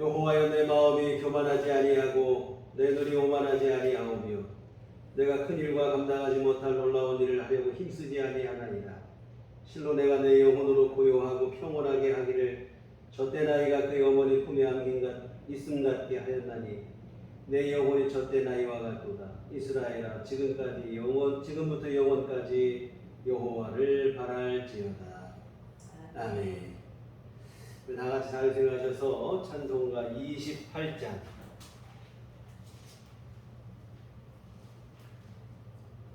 여호와여, 내 마음이 교만하지 아니하고 내 눈이 오만하지 아니하오며 내가 큰 일과 감당하지 못할 놀라운 일을 하려고 힘쓰지 아니하나이다. 실로 내가 내 영혼으로 고요하고 평온하게 하기를 젖대 나이가 그의 어머니 품에 있음 같게 하였나니 내 영혼이 젖대 나이와 같도다. 이스라엘아, 지금부터 영원까지 여호와를 바랄지어다. 아멘. 다 같이 잘 생각하셔서 찬송가 28장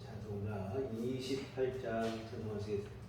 찬송가 28장 찬송하시겠습니다.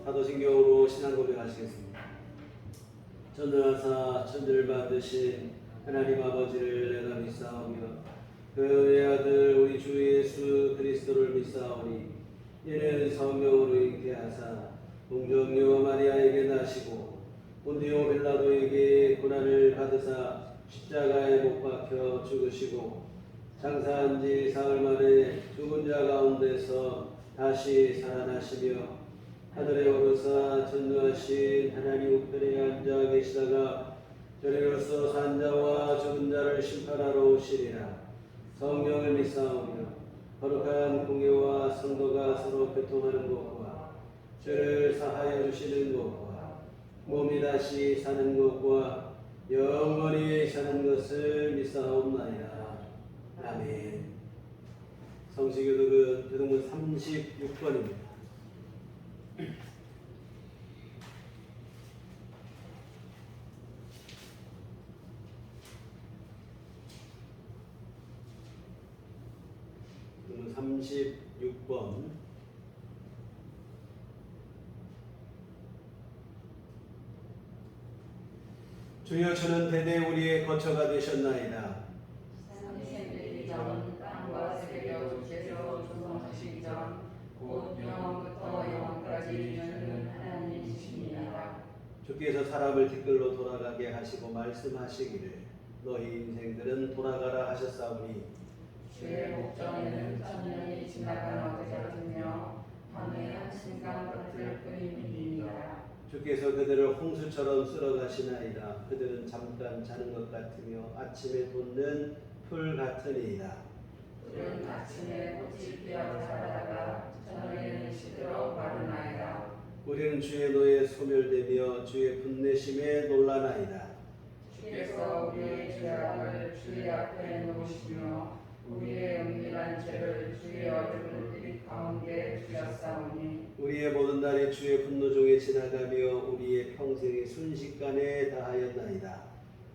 사도신경으로 신앙 고백하시겠습니다. 전능하사 천지를 만드신 하나님 아버지를 내가 믿사오며 그의 아들 우리 주 예수 그리스도를 믿사오니 이는 성령으로 잉태하사 동정녀 마리아에게 나시고 본디오 빌라도에게 고난을 받으사 십자가에 못 박혀 죽으시고 장사한 지 사흘 만에 죽은 자 가운데서 다시 살아나시며 하늘에 오르사 전능하신 하나님 우편에 앉아 계시다가 저리로서 산 자와 죽은 자를 심판하러 오시리라. 성령을 믿사오며 거룩한 공예와 성도가 서로 교통하는 것과 죄를 사하여 주시는 것과 몸이 다시 사는 것과 영원히 사는 것을 믿사옵나이다. 아멘. 성시교독은 교독문 36번입니다. 교독문 36번. 주여, 주는 대대 우리의 거처가 되셨나이다. 삼위일체 전 땅과 세계가 주께서 조성하시기 전 곧 영원부터 영원까지 주는 하나님이십니다. 주께서 사람을 티끌로 돌아가게 하시고 말씀하시기를 너희 인생들은 돌아가라 하셨사오니 주의 목전에는 천년이 지나간 어제 같으며 밤의 한순간 같을 뿐입니다. 주께서 그들을 홍수처럼 쓸어가시나이다. 그들은 잠깐 자는 것 같으며 아침에 돋는 풀 같으니이다. 그들은 아침에 꽃이 피어 자라다가 저녁에는 시들어 마르나이다. 우리는 주의 노에 소멸되며 주의 분내심에 놀라나이다. 주께서 우리의 죄악을 주의 앞에 놓으시며 우리의 은밀한 죄를 주의 얼굴 가운데 두셨사오니 우리의 모든 날이 주의 분노 중에 지나가며 우리의 평생이 순식간에 다하였나이다.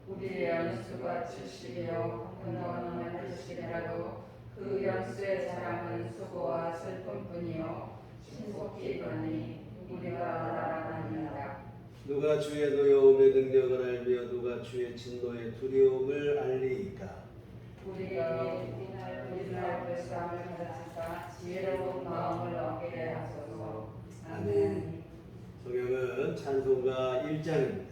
우리의 연수가 70이요 근원은 80이라도 그 연수의 사랑은 수고와 슬픔뿐이요 신속히 가니 우리가 날아가니이다. 누가 주의 노여움의 능력을 알며 누가 주의 진노의 두려움을 알리이까. 우리가 이날 불쌍을 가지사 지혜로운 마음을 얻게 하소서. 아멘. 성경은 찬송가 1장입니다.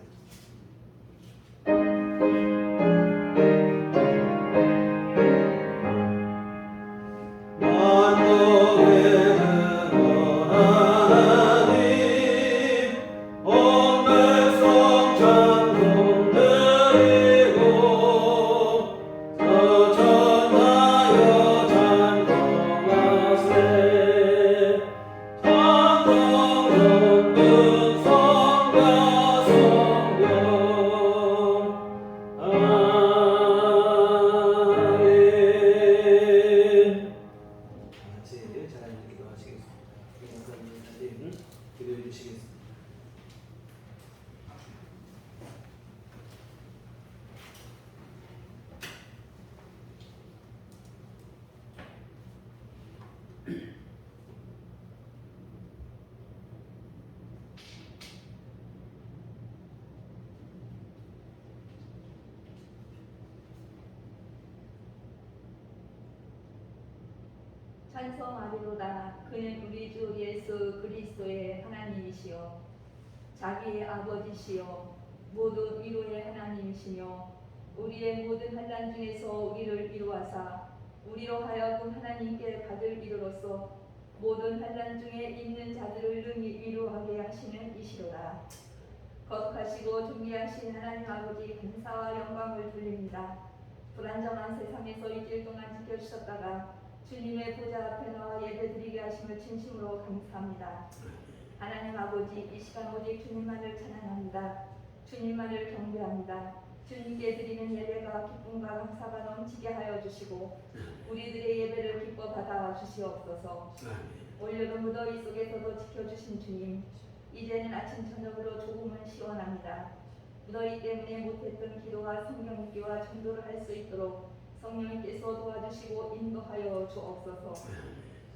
기도해 주시겠습니다. 찬송하리로다. 그는 우리 주 예수 그리스도의 하나님이시요 자기의 아버지시요 모든 위로의 하나님이시며 우리의 모든 환난 중에서 우리를 이루하사 우리로 하여금 하나님께 받을 이르로서 모든 환난 중에 있는 자들을 능히 위로하게 하시는 이시로다. 거룩하시고 존귀하신 하나님 아버지 감사와 영광을 돌립니다. 불안정한 세상에서 일주일 동안 지켜주셨다가 주님의 보좌 앞에 나와 예배드리게 하심을 진심으로 감사합니다. 하나님 아버지, 이 시간 오직 주님만을 찬양합니다. 주님만을 경배합니다. 주님께 드리는 예배가 기쁨과 감사가 넘치게 하여 주시고 우리들의 예배를 기뻐 받아 주시옵소서. 올여름 무더위 속에서도 지켜주신 주님, 이제는 아침 저녁으로 조금은 시원합니다. 무더위 때문에 못했던 기도와 성경 읽기와 전도를 할 수 있도록 성령님께서 도와주시고 인도하여 주옵소서.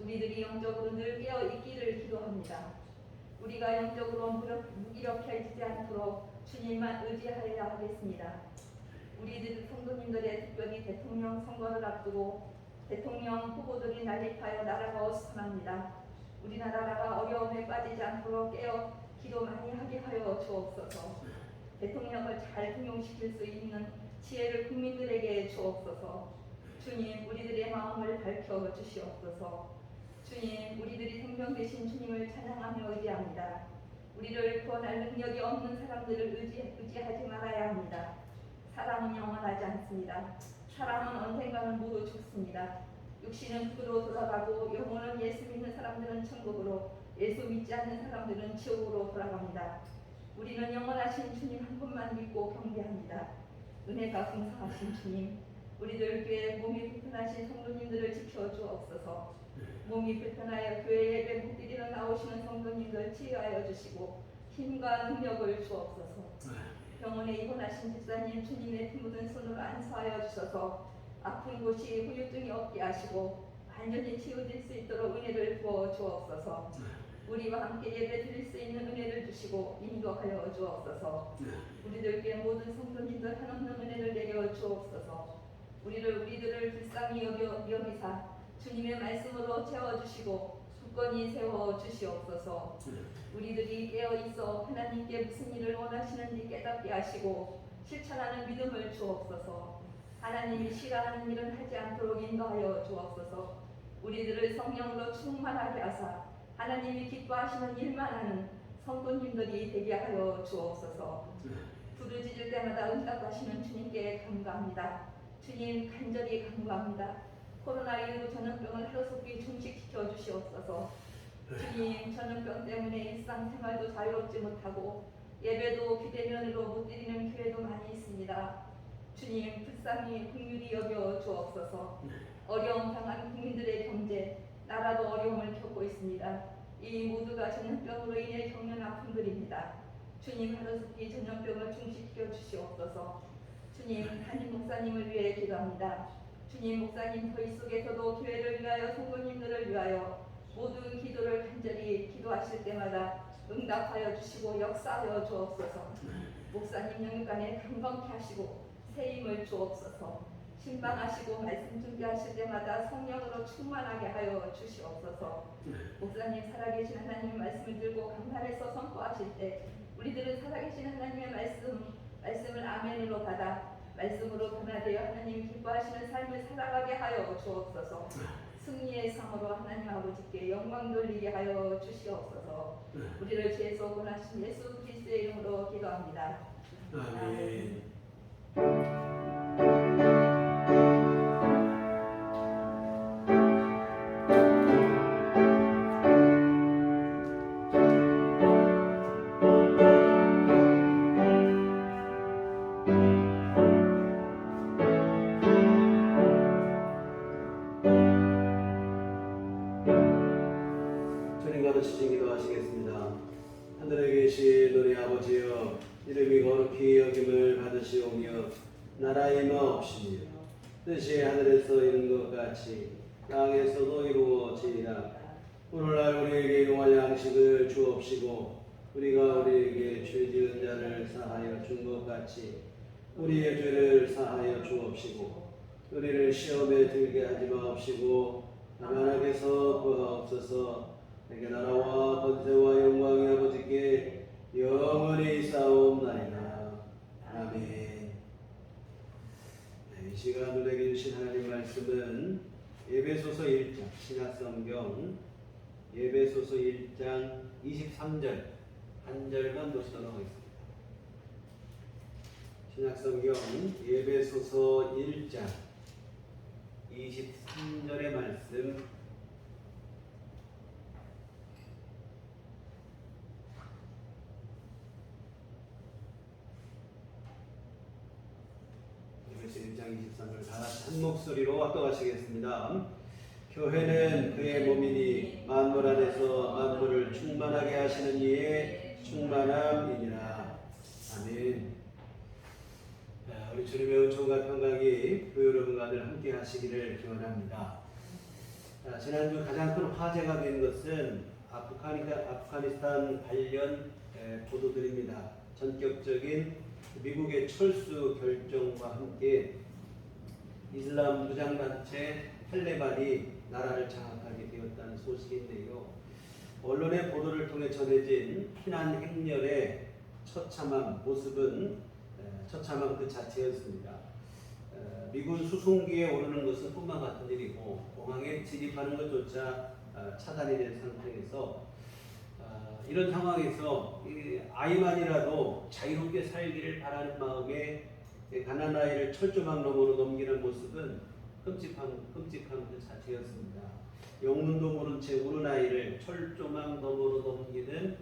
우리들이 영적으로 늘 깨어 있기를 기도합니다. 우리가 영적으로 무기력해지지 않도록 주님만 의지하여야 하겠습니다. 우리들 성도님들의 특별히 대통령 선거를 앞두고 대통령 후보들이 난립하여 나라가 어수선합니다. 우리나라가 어려움에 빠지지 않도록 깨어 기도 많이 하게 하여 주옵소서. 대통령을 잘 등용시킬 수 있는 지혜를 국민들에게 주옵소서. 주님, 우리들의 마음을 밝혀 주시옵소서. 주님, 우리들이 생명 되신 주님을 찬양하며 의지합니다. 우리를 구원할 능력이 없는 사람들을 의지하지 말아야 합니다. 사람은 영원하지 않습니다. 사람은 언젠가는 모두 죽습니다. 육신은 죽으로 돌아가고 영혼은 예수 믿는 사람들은 천국으로, 예수 믿지 않는 사람들은 지옥으로 돌아갑니다. 우리는 영원하신 주님 한 분만 믿고 경배합니다. 은혜가 풍성하신 주님, 우리들 교회 몸이 불편하신 성도님들을 지켜주옵소서. 몸이 불편하여 교회 예배 못 드리러 나오시는 성도님들 치유하여 주시고 힘과 능력을 주옵소서. 병원에 입원하신 집사님 주님의 피 묻은 손으로 안수하여 주셔서 아픈 곳이 후유증이 없게 하시고 완전히 치유될 수 있도록 은혜를 부어 주옵소서. 우리와 함께 예배 드릴 수 있는 은혜를 주시고 인도하여 주옵소서. 우리들께 모든 성도님들 한없는 은혜를 내려 주옵소서. 우리들을 불쌍히 여기사 주님의 말씀으로 채워주시고 굳건히 세워주시옵소서. 우리들이 깨어있어 하나님께 무슨 일을 원하시는지 깨닫게 하시고 실천하는 믿음을 주옵소서. 하나님이 싫어하는 일은 하지 않도록 인도하여 주옵소서. 우리들을 성령으로 충만하게 하사 하나님이 기뻐하시는 일만 하는 성도님들이 되게 하여 주옵소서. 부르짖을 때마다 응답하시는 주님께 감사합니다. 주님 간절히 감사합니다. 코로나19 전염병을 하루속히 종식시켜 주시옵소서. 주님, 전염병 때문에 일상생활도 자유롭지 못하고 예배도 비대면으로 못 드리는 교회도 많이 있습니다. 주님 불쌍히 긍휼히 여겨 주옵소서. 어려움 당한 국민들의 경제, 나라도 어려움을 겪고 있습니다. 이 모두가 전염병으로 인해 겪는 아픔들입니다. 주님 하루속히 전염병을 중지시켜 주시옵소서. 주님 담임 목사님을 위해 기도합니다. 주님 목사님 저희 속에서도 교회를 위하여 성도님들을 위하여 모든 기도를 간절히 기도하실 때마다 응답하여 주시고 역사하여 주옵소서. 목사님 영육간에 강건케 하시고 새 힘을 주옵소서. 신방하시고 말씀 준비하실 때마다 성령으로 충만하게 하여 주시옵소서. 목사님 살아계신 하나님의 말씀을 들고 강단에서 선포하실 때 우리들은 살아계신 하나님의 말씀을 아멘으로 받아 말씀으로 변화되어 하나님 기뻐하시는 삶을 살아가게 하여 주옵소서. 승리의 상으로 하나님 아버지께 영광 돌리게 하여 주시옵소서. 우리를 죄에서 구원하신 예수 그리스도의 이름으로 기도합니다. 아멘. 주님과도 지지기도 하시겠습니다. 하늘에 계신 우리 아버지여, 이름이 거룩히 여김을 받으시오며 나라의 마옵시며 뜻이 하늘에서 이룬 것 같이 땅에서도 이루어지이다. 오늘날 우리에게 일용할 양식을 주옵시고 우리가 우리에게 죄 지은 자를 사하여 준 것 같이 우리의 죄를 사하여 주옵시고 우리를 시험에 들게 하지 마옵시고 다만 악에서 구하옵소서. 내게 나라와 권세와 영광이 아버지께 영원히 싸움나이다. 아멘. 이 시간 우리에게 주신 하나님 말씀은 에베소서 1장 신약성경 에베소서 1장 23절 한 절만 보시도록 하겠습니다. 신약성경 에베소서 1장 23절의 말씀 에베소 1장 23절 다 같이 한 목소리로 압도하시겠습니다. 교회는 그의 몸이니 만물 안에서 만물을 충만하게 하시는 이의 충만함이니라. 아멘. 우리 주님의 은총과 평강이 그 여러분과 늘 함께 하시기를 기원합니다. 지난주 가장 큰 화제가 된 것은 아프가니스탄 관련 보도들입니다. 전격적인 미국의 철수 결정과 함께 이슬람 무장단체 탈레반이 나라를 장악하게 되었다는 소식인데요. 언론의 보도를 통해 전해진 피난 행렬의 처참한 모습은 처참한 그 자체였습니다. 미군 수송기에 오르는 것은 꿈만 같은 일이고 공항에 진입하는 것조차 차단이 된 상태에서 이런 상황에서 아이만이라도 자유롭게 살기를 바라는 마음에 가난한 아이를 철조망 너머로 넘기는 모습은 끔찍한 그 자체였습니다. 영문도 모른 채 우는 아이를 철조망 너머로 넘기는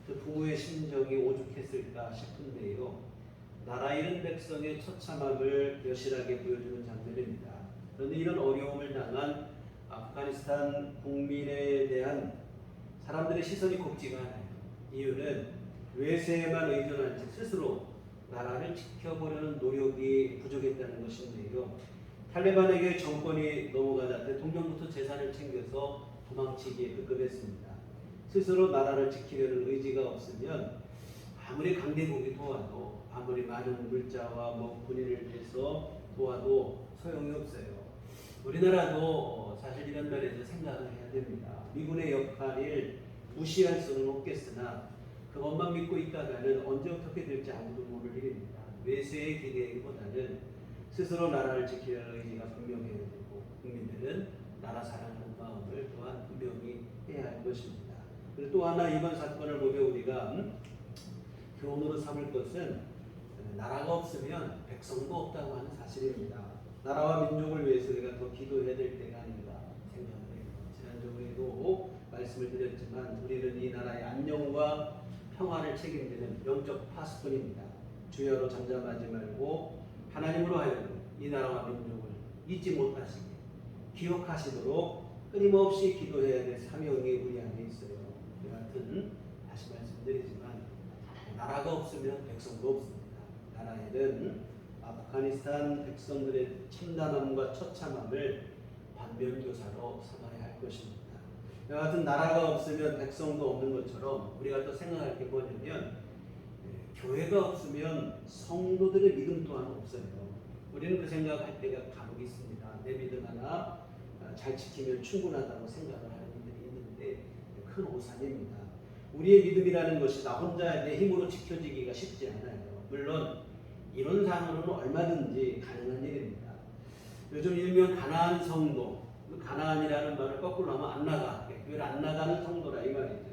그 부모의 심정이 오죽했을까 싶은데요. 나라 잃은 백성의 처참함을 여실하게 보여주는 장면입니다. 그런데 이런 어려움을 당한 아프가니스탄 국민에 대한 사람들의 시선이 곱지가 않아요. 이유는 외세에만 의존한 채 스스로 나라를 지켜보려는 노력이 부족했다는 것인데요. 탈레반에게 정권이 넘어가자 대통령부터 재산을 챙겨서 도망치기에 급급했습니다. 스스로 나라를 지키려는 의지가 없으면 아무리 강대국이 도와도 아무리 많은 물자와 군인을 대서 도와도 소용이 없어요. 우리나라도 사실 이런 면에서 생각을 해야 됩니다. 미군의 역할을 무시할 수는 없겠으나 그것만 믿고 있다가는 언제 어떻게 될지 아무도 모를 일입니다. 외세의 기대기보다는 스스로 나라를 지키려는 의지가 분명해야 되고 국민들은 나라 사랑하는 마음을 또한 분명히 해야 할 것입니다. 그리고 또 하나 이번 사건을 보면 우리가 교훈으로 삼을 것은 나라가 없으면 백성도 없다고 하는 사실입니다. 나라와 민족을 위해서 우리가 더 기도해야 될 때가 아닌가 생각을 해요. 지난주에도 말씀을 드렸지만 우리는 이 나라의 안녕과 평화를 책임지는 영적 파수꾼입니다. 주여로 잠잠하지 말고 하나님으로 하여금 이 나라와 민족을 잊지 못하시게 기억하시도록 끊임없이 기도해야 될 사명이 우리 안에 있어요. 그 같은 다시 말씀드리지만 나라가 없으면 백성도 없습니다. 나라에는 아프가니스탄 백성들의 참담함과 처참함을 반면교사로 삼아야 할 것입니다. 이 같은 나라가 없으면 백성도 없는 것처럼 우리가 또 생각할 게 뭐냐면 교회가 없으면 성도들의 믿음 또한 없어요. 우리는 그 생각할 때가 간혹 있습니다. 내 믿음 하나 잘 지키면 충분하다고 생각을 하는 이들이 있는데 큰 오산입니다. 우리의 믿음이라는 것이 나 혼자 내 힘으로 지켜지기가 쉽지 않아요. 물론 이론상으로는 얼마든지 가능한 일입니다. 요즘 일명 가나안 성도, 가나안이라는 말을 거꾸로 하면 안 나가, 교회를 안 나가는 성도라 이 말이죠.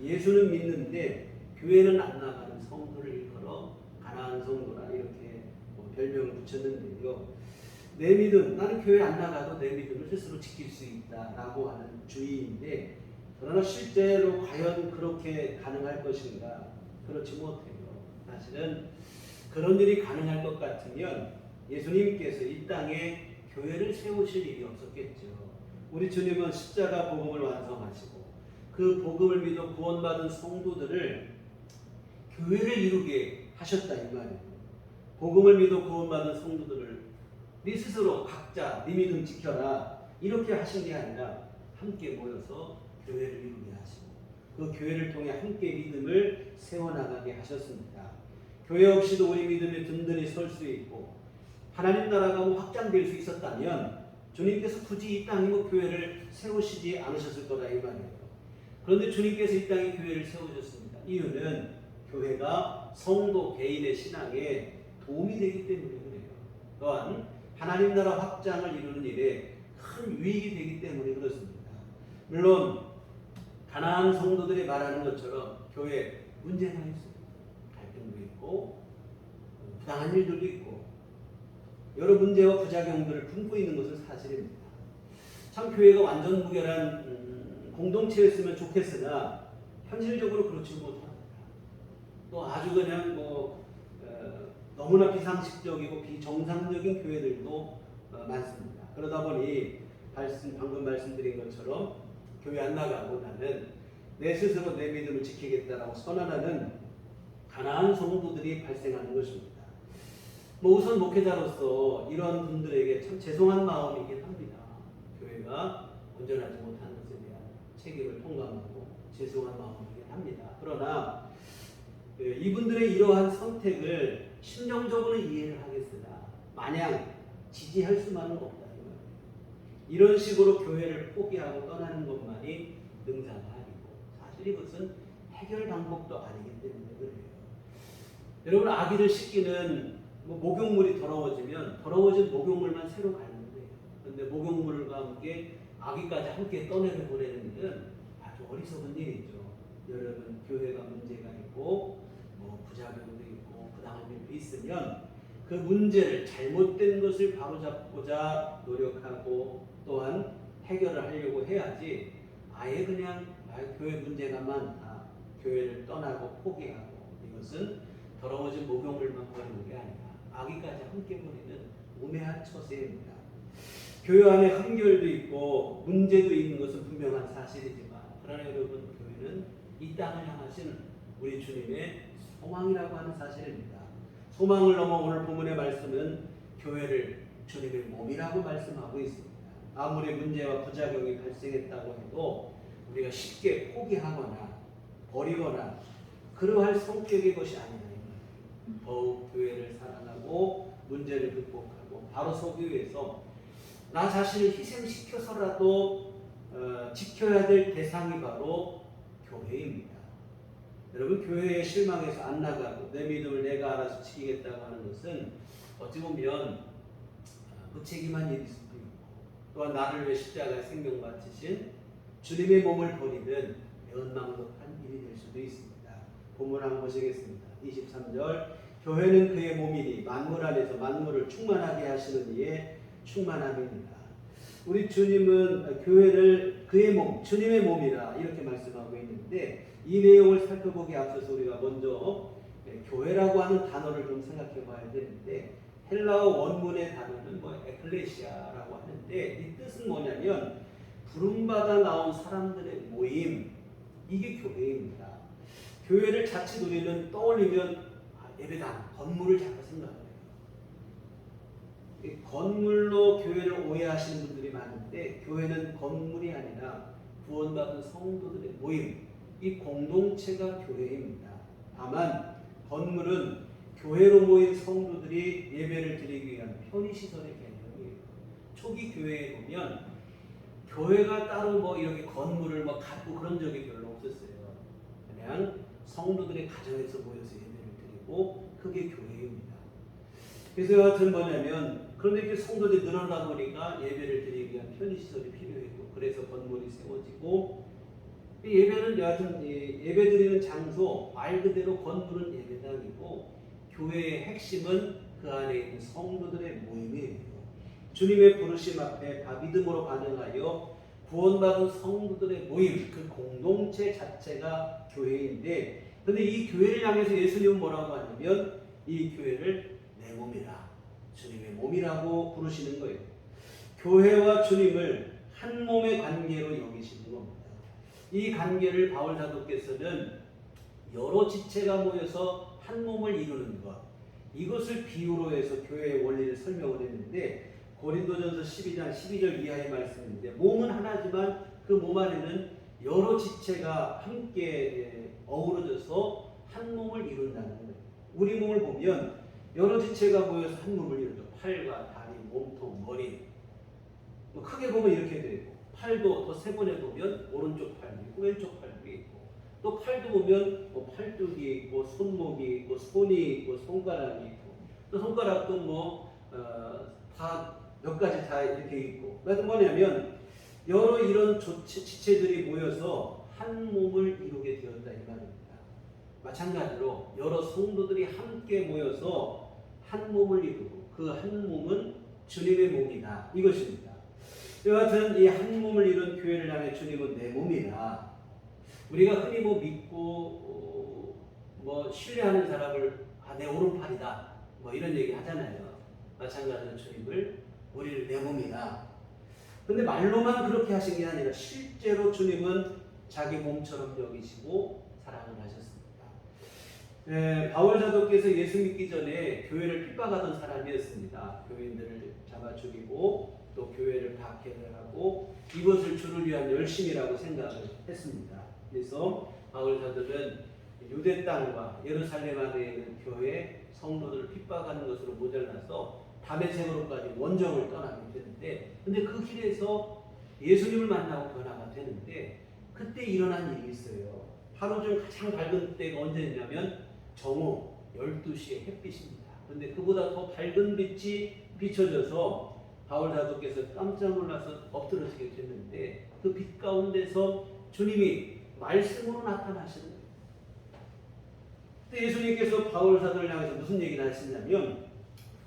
예수는 믿는데 교회는 안 나가는 성도를 일컬어 가나안 성도라 이렇게 별명을 붙였는데요. 내 믿음, 나는 교회 안 나가도 내 믿음을 스스로 지킬 수 있다라고 하는 주의인데 그러나 실제로 과연 그렇게 가능할 것인가? 그렇지 못해요. 사실은 그런 일이 가능할 것 같으면 예수님께서 이 땅에 교회를 세우실 일이 없었겠죠. 우리 주님은 십자가 복음을 완성하시고 그 복음을 믿어 구원받은 성도들을 교회를 이루게 하셨다 이 말이에요. 복음을 믿어 구원받은 성도들을 네 스스로 각자 네 믿음 지켜라 이렇게 하신 게 아니라 함께 모여서 교회를 이루게 하시고 그 교회를 통해 함께 믿음을 세워나가게 하셨습니다. 교회 없이도 우리 믿음이 든든히 설 수 있고 하나님 나라가 확장될 수 있었다면 주님께서 굳이 이 땅에 교회를 세우시지 않으셨을 거다 이 말이에요. 그런데 주님께서 이 땅에 교회를 세우셨습니다. 이유는 교회가 성도 개인의 신앙에 도움이 되기 때문에 그래요. 또한 하나님 나라 확장을 이루는 일에 큰 유익이 되기 때문에 그렇습니다. 물론 가나안 성도들이 말하는 것처럼 교회 문제가 있어요. 갈등도 있고 부당한 일들도 있고 여러 문제와 부작용들을 품고 있는 것은 사실입니다. 참 교회가 완전 무결한 공동체였으면 좋겠으나 현실적으로 그렇지 못합니다. 또 아주 그냥 너무나 비상식적이고 비정상적인 교회들도 많습니다. 그러다 보니 방금 말씀드린 것처럼 교회 안 나가고 나는 내 스스로 내 믿음을 지키겠다라고 선언하는 가난한 성도들이 발생하는 것입니다. 우선 목회자로서 이런 분들에게 참 죄송한 마음이긴 합니다. 교회가 온전하지 못하는 것에 대한 책임을 통감하고 죄송한 마음이긴 합니다. 그러나 이분들의 이러한 선택을 심정적으로는 이해를 하겠으나 마냥 지지할 수만은 없다. 이런 식으로 교회를 포기하고 떠나는 것만이 능사가 아니고 사실 이것은 해결 방법도 아니기 때문에 그래요. 여러분 아기를 씻기는 목욕물이 더러워지면 더러워진 목욕물만 새로 가는 거예요. 그런데 목욕물과 함께 아기까지 함께 떠내려 보내는 일은 아주 어리석은 일이죠. 여러분 교회가 문제가 있고 부작용도 있고 부당한 일도 있으면 그 문제를 잘못된 것을 바로잡고자 노력하고 또한 해결을 하려고 해야지 아예 그냥 교회 문제가 많다 교회를 떠나고 포기하고 이것은 더러워진 목욕물만 버리는 게 아니라 아기까지 함께 버리는 우매한 처세입니다. 교회 안에 한결도 있고 문제도 있는 것은 분명한 사실이지만 그러나 여러분 교회는 이 땅을 향하신 우리 주님의 소망이라고 하는 사실입니다. 소망을 넘어 오늘 본문의 말씀은 교회를 주님의 몸이라고 말씀하고 있습니다. 아무리 문제와 부작용이 발생했다고 해도 우리가 쉽게 포기하거나 버리거나 그러할 성격의 것이 아니다. 더욱 교회를 사랑하고 문제를 극복하고 바로 서기 위해서 나 자신을 희생시켜서라도 지켜야 될 대상이 바로 교회입니다. 여러분 교회에 실망해서 안 나가고 내 믿음을 내가 알아서 지키겠다고 하는 것은 어찌 보면 무책임한 일일 수도 있고 또한 나를 위해 십자가에 생명 바치신 주님의 몸을 버리는 연망독한 일이 될 수도 있습니다. 본문 한번 보시겠습니다. 23절 교회는 그의 몸이니 만물 안에서 만물을 충만하게 하시는 이의 충만함입니다. 우리 주님은 교회를 그의 몸, 주님의 몸이라 이렇게 말씀하고 있는데 이 내용을 살펴보기에 앞서서 우리가 먼저 교회라고 하는 단어를 좀 생각해 봐야 되는데 헬라어 원문의 단어는 뭐 에클레시아라고 하는데 이 뜻은 뭐냐면 부름받아 나온 사람들의 모임, 이게 교회입니다. 교회를 자칫 우리는 떠올리면 예배당, 건물을 자꾸 생각해요. 건물로 교회를 오해하시는 분들이 많은데 교회는 건물이 아니라 구원받은 성도들의 모임, 이 공동체가 교회입니다. 다만 건물은 교회로 모인 성도들이 예배를 드리기 위한 편의시설의 개념이에요. 초기 교회에 보면 교회가 따로 뭐 이렇게 건물을 뭐 갖고 그런 적이 별로 없었어요. 그냥 성도들의 가정에서 모여서 예배를 드리고 그게 교회입니다. 그래서 여하튼 뭐냐면 그런데 이렇게 성도들이 늘어나다 보니까 예배를 드리기 위한 편의시설이 필요했고 그래서 건물이 세워지고 이 예배는 여하튼 예배 드리는 장소 말 그대로 건물은 예배당이고 교회의 핵심은 그 안에 있는 성도들의 모임이에요. 주님의 부르심 앞에 믿음으로 반응하여 구원받은 성도들의 모임, 그 공동체 자체가 교회인데 그런데 이 교회를 향해서 예수님은 뭐라고 하냐면 이 교회를 내 몸이라, 주님의 몸이라고 부르시는 거예요. 교회와 주님을 한 몸의 관계로 여기시는 겁니다. 이 관계를 바울 사도께서는 여러 지체가 모여서 한 몸을 이루는 것, 이것을 비유로 해서 교회의 원리를 설명을 했는데 고린도전서 12장 12절 이하의 말씀인데 몸은 하나지만 그 몸 안에는 여러 지체가 함께 어우러져서 한 몸을 이룬다는 거예요. 우리 몸을 보면 여러 지체가 모여서 한 몸을 이루죠. 팔과 다리, 몸통, 머리. 뭐 크게 보면 이렇게 되고 팔도 더 세번에 보면 오른쪽 팔도 있고 왼쪽 팔도 있고 또 팔도 보면 뭐 팔뚝이 있고 손목이 있고 손이 있고 손가락이 있고 또 손가락도 뭐 다 몇 가지 다 이렇게 있고 그래서 뭐냐면 여러 이런 지체들이 모여서 한 몸을 이루게 되었다 이 말입니다. 마찬가지로 여러 성도들이 함께 모여서 한 몸을 이루고 그 한 몸은 주님의 몸이다 이것입니다. 여하튼 이 한 몸을 이룬 교회를 향해 주님은 내 몸이라 우리가 흔히 뭐 믿고 뭐 신뢰하는 사람을 내 오른팔이다 뭐 이런 얘기 하잖아요. 마찬가지로 주님을 우리를 내 몸이다. 근데 말로만 그렇게 하신 게 아니라 실제로 주님은 자기 몸처럼 여기시고 사랑을 하셨습니다. 바울 사도께서 예수 믿기 전에 교회를 핍박하던 사람이었습니다. 교인들을 잡아 죽이고 또 교회를 박해를 하고 이것을 주를 위한 열심이라고 생각을 했습니다. 그래서 바울 사도는 유대 땅과 예루살렘 안에 있는 교회 성도들을 핍박하는 것으로 모자라서 다메섹으로까지 원정을 떠나게 되는데 근데 그 길에서 예수님을 만나고 변화가 되는데 그때 일어난 일이 있어요. 하루 중 가장 밝은 때가 언제냐면 정오 12시에 햇빛입니다. 그런데 그보다 더 밝은 빛이 비춰져서 바울 사도께서 깜짝 놀라서 엎드러지게 됐는데 그 빛 가운데서 주님이 말씀으로 나타나시는 거예요. 그때 예수님께서 바울 사도를 향해서 무슨 얘기를 하시냐면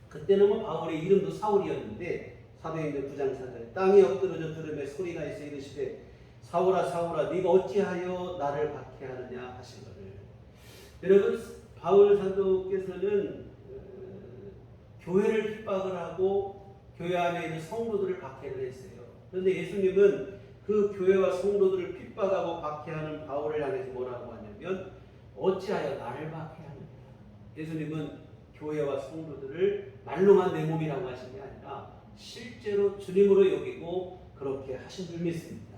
그때는 뭐 바울의 이름도 사울이었는데 사도행전 9장 4절 땅에 엎드러져 들음에 소리가 있어 이르시되 사울아 사울아 네가 어찌하여 나를 박해하느냐 하시거늘. 여러분 바울 사도께서는 교회를 핍박을 하고 교회 안에 있는 성도들을 박해를 했어요. 그런데 예수님은 그 교회와 성도들을 핍박하고 박해하는 바울을 향해서 뭐라고 하냐면 어찌하여 나를 박해하느냐. 예수님은 교회와 성도들을 말로만 내 몸이라고 하신 게 아니라 실제로 주님으로 여기고 그렇게 하신 줄 믿습니다.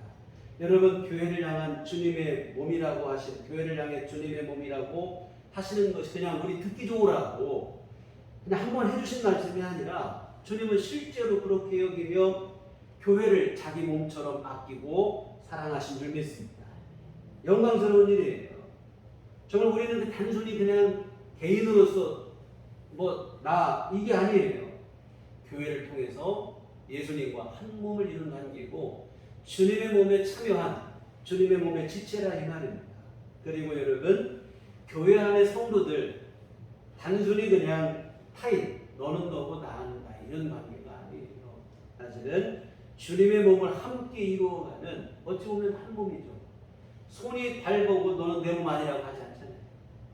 여러분 교회를 향한 주님의 몸이라고 하신 교회를 향해 주님의 몸이라고 하시는 것이 그냥 우리 듣기 좋으라고 그냥 한번 해주신 말씀이 아니라 주님은 실제로 그렇게 여기며 교회를 자기 몸처럼 아끼고 사랑하신 줄 믿습니다. 영광스러운 일이에요. 정말 우리는 단순히 그냥 개인으로서 나 이게 아니에요. 교회를 통해서 예수님과 한 몸을 이룬 관계고 주님의 몸에 참여한 주님의 몸의 지체라 이 말입니다. 그리고 여러분 교회 안의 성도들 단순히 그냥 타인 너는 너고 나는 나 이런 관계가 아니에요. 사실은 주님의 몸을 함께 이루어가는 어찌 보면 한 몸이죠. 손이 발 보고 너는 내 몸 아니라고 하지 않잖아요.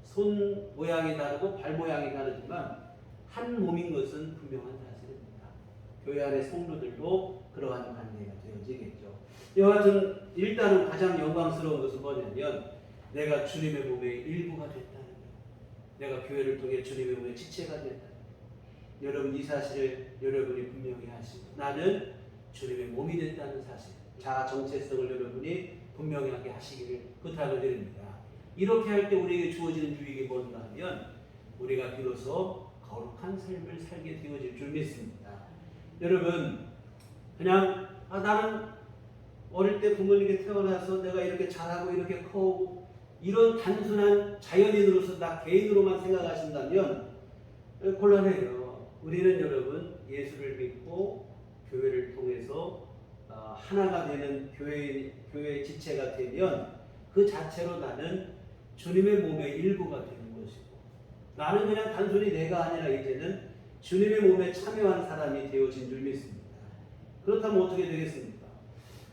손 모양이 다르고 발 모양이 다르지만 한 몸인 것은 분명한 사실입니다. 교회 안의 성도들도 그러한 관계가 되어지겠죠. 이와 같은 일단은 가장 영광스러운 것은 뭐냐면 내가 주님의 몸의 일부가 됐다는 것. 내가 교회를 통해 주님의 몸의 지체가 됐다는 것. 여러분 이 사실을 여러분이 분명히 하시고 나는 주님의 몸이 됐다는 사실, 자아 정체성을 여러분이 분명하게 하시기를 부탁을 드립니다. 이렇게 할 때 우리에게 주어지는 유익이 뭔가 하면 우리가 비로소 거룩한 삶을 살게 되어질 줄 믿습니다. 여러분 그냥 나는 어릴 때 부모님께 태어나서 내가 이렇게 잘하고 이렇게 커오고 이런 단순한 자연인으로서 나 개인으로만 생각하신다면 곤란해요. 우리는 여러분 예수를 믿고 교회를 통해서 하나가 되는 교회의 지체가 되면 그 자체로 나는 주님의 몸의 일부가 되는 것이고 나는 그냥 단순히 내가 아니라 이제는 주님의 몸에 참여한 사람이 되어진 줄 믿습니다. 그렇다면 어떻게 되겠습니까?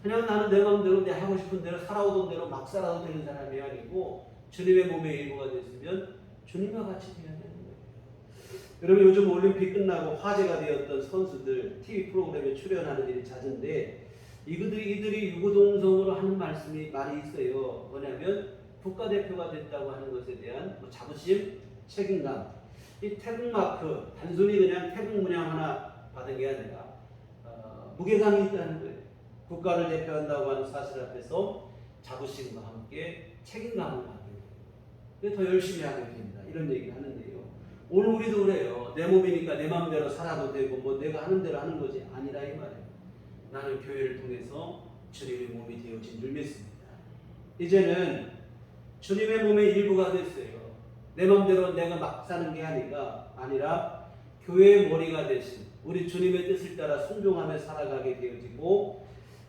그냥 나는 내 마음대로 내 하고 싶은 대로 살아오던 대로 막 살아도 되는 사람이 아니고 주님의 몸의 일부가 됐으면 주님과 같이 되어야 되는 거예요. 여러분 요즘 올림픽 끝나고 화제가 되었던 선수들 TV 프로그램에 출연하는 일이 잦은데 이들이 유구동성으로 하는 말이 있어요. 뭐냐면 국가대표가 됐다고 하는 것에 대한 자부심, 책임감. 이 태극마크 단순히 그냥 태극 문양 하나 받은 게 아니라 무게감이 있다는 거예요. 국가를 대표한다고 하는 사실 앞에서 자부심과 함께 책임감을 가지게 돼요. 더 열심히 하게 됩니다. 이런 얘기를 하는데요. 오늘 우리도 그래요. 내 몸이니까 내 마음대로 살아도 되고 뭐 내가 하는 대로 하는 거지 아니라 이 말이에요. 나는 교회를 통해서 주님의 몸이 되어진 줄 믿습니다. 이제는 주님의 몸의 일부가 됐어요. 내 마음대로 내가 막 사는 게 아니라 교회의 머리가 되신 우리 주님의 뜻을 따라 순종하며 살아가게 되어지고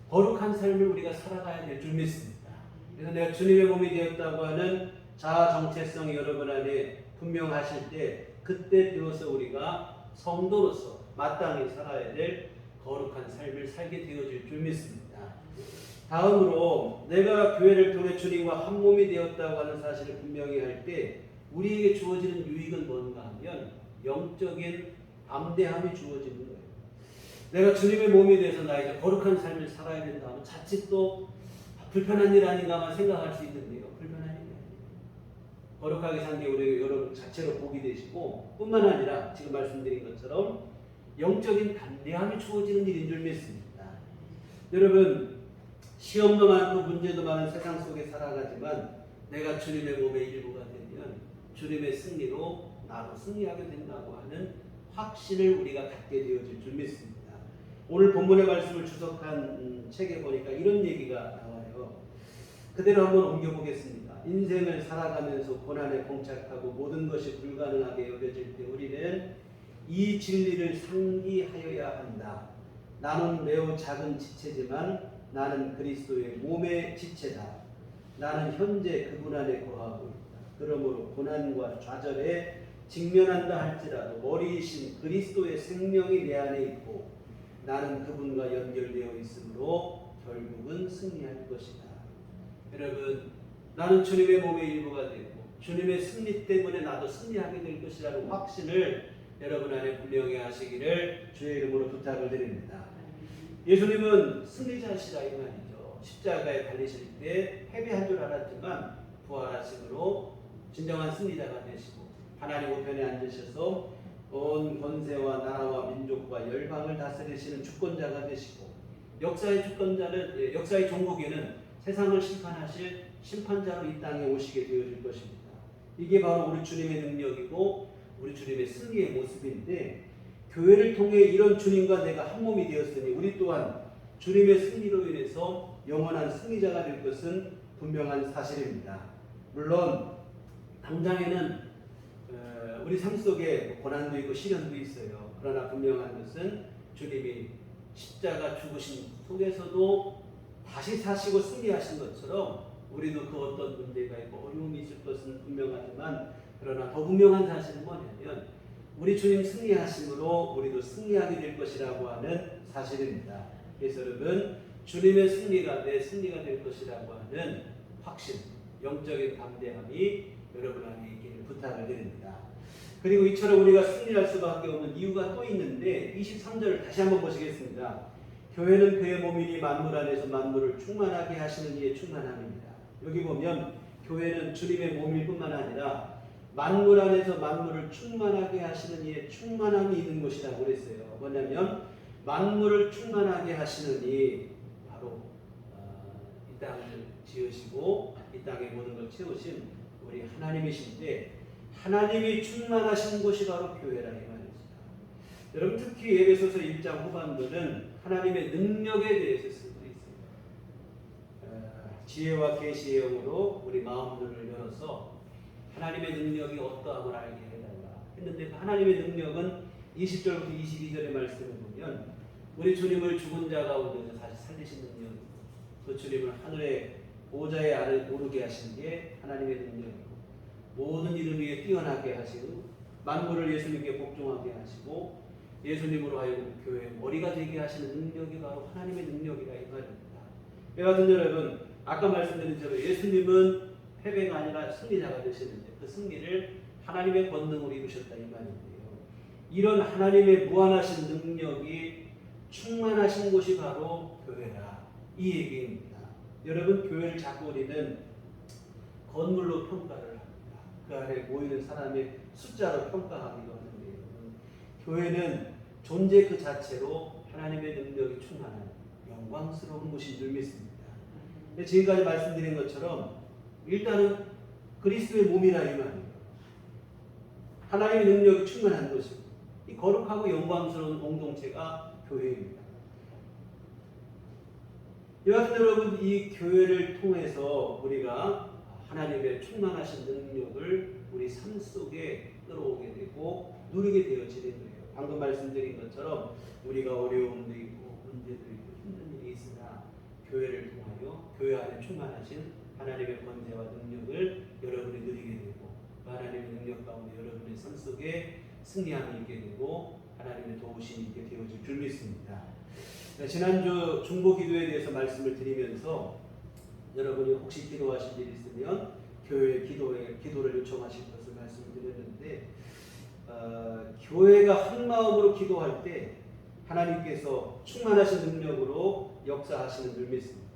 거룩한 삶을 우리가 살아가야 될 줄 믿습니다. 그래서 내가 주님의 몸이 되었다고 하는 자아 정체성이 여러분 안에 분명하실 때 그때 비로소 우리가 성도로서 마땅히 살아야 될 거룩한 삶을 살게 되어질 줄 믿습니다. 다음으로 내가 교회를 통해 주님과 한 몸이 되었다고 하는 사실을 분명히 할 때 우리에게 주어지는 유익은 뭔가 하면 영적인 담대함이 주어지는 거예요. 내가 주님의 몸이 돼서 나 이제 거룩한 삶을 살아야 된다 하면 자칫 또 불편한 일 아닌가만 생각할 수 있는데요. 불편한 일이 아니에요. 거룩하게 산 게 우리 여러분 자체로 복이 되시고 뿐만 아니라 지금 말씀드린 것처럼 영적인 담대함이 주어지는 일인 줄 믿습니다. 여러분 시험도 많고 문제도 많은 세상 속에 살아가지만 내가 주님의 몸의 일부가 되면 주님의 승리로 나도 승리하게 된다고 하는 확신을 우리가 갖게 되어질 줄 믿습니다. 오늘 본문의 말씀을 주석한 책에 보니까 이런 얘기가 나와요. 그대로 한번 옮겨보겠습니다. 인생을 살아가면서 고난에 봉착하고 모든 것이 불가능하게 여겨질 때 우리는 이 진리를 상기하여야 한다. 나는 매우 작은 지체지만 나는 그리스도의 몸의 지체다. 나는 현재 그분 안에 거하고 있다. 그러므로 고난과 좌절에 직면한다 할지라도 머리이신 그리스도의 생명이 내 안에 있고 나는 그분과 연결되어 있으므로 결국은 승리할 것이다. 여러분 나는 주님의 몸의 일부가 되고 주님의 승리 때문에 나도 승리하게 될 것이라는 확신을 여러분 안에 분명히 하시기를 주의 이름으로 부탁을 드립니다. 예수님은 승리자시다 이 말이죠. 십자가에 달리실 때 패배한 줄 알았지만 부활하심으로 진정한 승리자가 되시고 하나님 우편에 앉으셔서 온 권세와 나라와 민족과 열방을 다스리시는 주권자가 되시고 역사의 주권자는 역사의 종국에는 세상을 심판하실 심판자로 이 땅에 오시게 되어질 것입니다. 이게 바로 우리 주님의 능력이고 우리 주님의 승리의 모습인데 교회를 통해 이런 주님과 내가 한 몸이 되었으니 우리 또한 주님의 승리로 인해서 영원한 승리자가 될 것은 분명한 사실입니다. 물론 당장에는 우리 삶 속에 고난도 있고 시련도 있어요. 그러나 분명한 것은 주님이 십자가 죽으신 속에서도 다시 사시고 승리하신 것처럼 우리도 그 어떤 문제가 있고 어려움이 있을 것은 분명하지만 그러나 더 분명한 사실은 뭐냐면 우리 주님 승리하심으로 우리도 승리하게 될 것이라고 하는 사실입니다. 그래서 여러분 주님의 승리가 내 승리가 될 것이라고 하는 확신, 영적인 담대함이 여러분 안에 있기를 부탁을 드립니다. 그리고 이처럼 우리가 승리할 수밖에 없는 이유가 또 있는데 23절을 다시 한번 보시겠습니다. 교회는 그의 몸이니 만물 안에서 만물을 충만하게 하시는 이의 충만함입니다. 여기 보면 교회는 주님의 몸일 뿐만 아니라 만물 안에서 만물을 충만하게 하시는 이의 충만함이 있는 것이라고 그랬어요. 뭐냐면 만물을 충만하게 하시는 이 바로 이 땅을 지으시고 이 땅의 모든 걸 채우신 우리 하나님이신데 하나님이 충만하신 곳이 바로 교회라 이 말입니다. 여러분 특히 에베소서 1장 후반부는 하나님의 능력에 대해서 쓰고 있습니다. 지혜와 계시의 영으로 우리 마음들을 열어서 하나님의 능력이 어떠함을 알게 해달라 했는데 그 하나님의 능력은 20절부터 22절의 말씀을 보면 우리 주님을 죽은 자 가운데서 다시 살리신 능력이고 그 주님을 하늘의 보좌에 오르게 하신 게 하나님의 능력이고 모든 이름 위에 뛰어나게 하시고 만물을 예수님께 복종하게 하시고 예수님으로 하여금 교회의 머리가 되게 하시는 능력이 바로 하나님의 능력이라 이 말입니다. 여러분 여러분 아까 말씀드린 대로 예수님은 패배가 아니라 승리자가 되셨는데 그 승리를 하나님의 권능으로 이루셨다 이 말인데요. 이런 하나님의 무한하신 능력이 충만하신 곳이 바로 교회라 이 얘기입니다. 여러분 교회를 자꾸 우리는 건물로 평가를 합니다. 그 안에 모이는 사람의 숫자로 평가하기도 하는데요. 교회는 존재 그 자체로 하나님의 능력이 충만한 영광스러운 곳인 줄 믿습니다. 지금까지 말씀드린 것처럼 일단은 그리스도의 몸이라 이 말이에요. 하나님의 능력이 충만한 것이고 이 거룩하고 영광스러운 공동체가 교회입니다. 여러분 이 교회를 통해서 우리가 하나님의 충만하신 능력을 우리 삶 속에 끌어오게 되고 누리게 되어지는 거예요. 방금 말씀드린 것처럼 우리가 어려움도 있고 문제도 있고 힘든 일이 있으나 교회를 통하여 교회 안에 충만하신 하나님의 권세와 능력을 여러분이 누리게 되고 하나님의 능력 가운데 여러분의 삶 속에 승리함이 있게 되고 하나님의 도우심이 있게 되어질 줄 믿습니다. 지난주 중보기도에 대해서 말씀을 드리면서 여러분이 혹시 기도하실 일 있으면 교회 기도를 요청하실 것을 말씀드렸는데 교회가 한 마음으로 기도할 때 하나님께서 충만하신 능력으로 역사하시는 줄 믿습니다.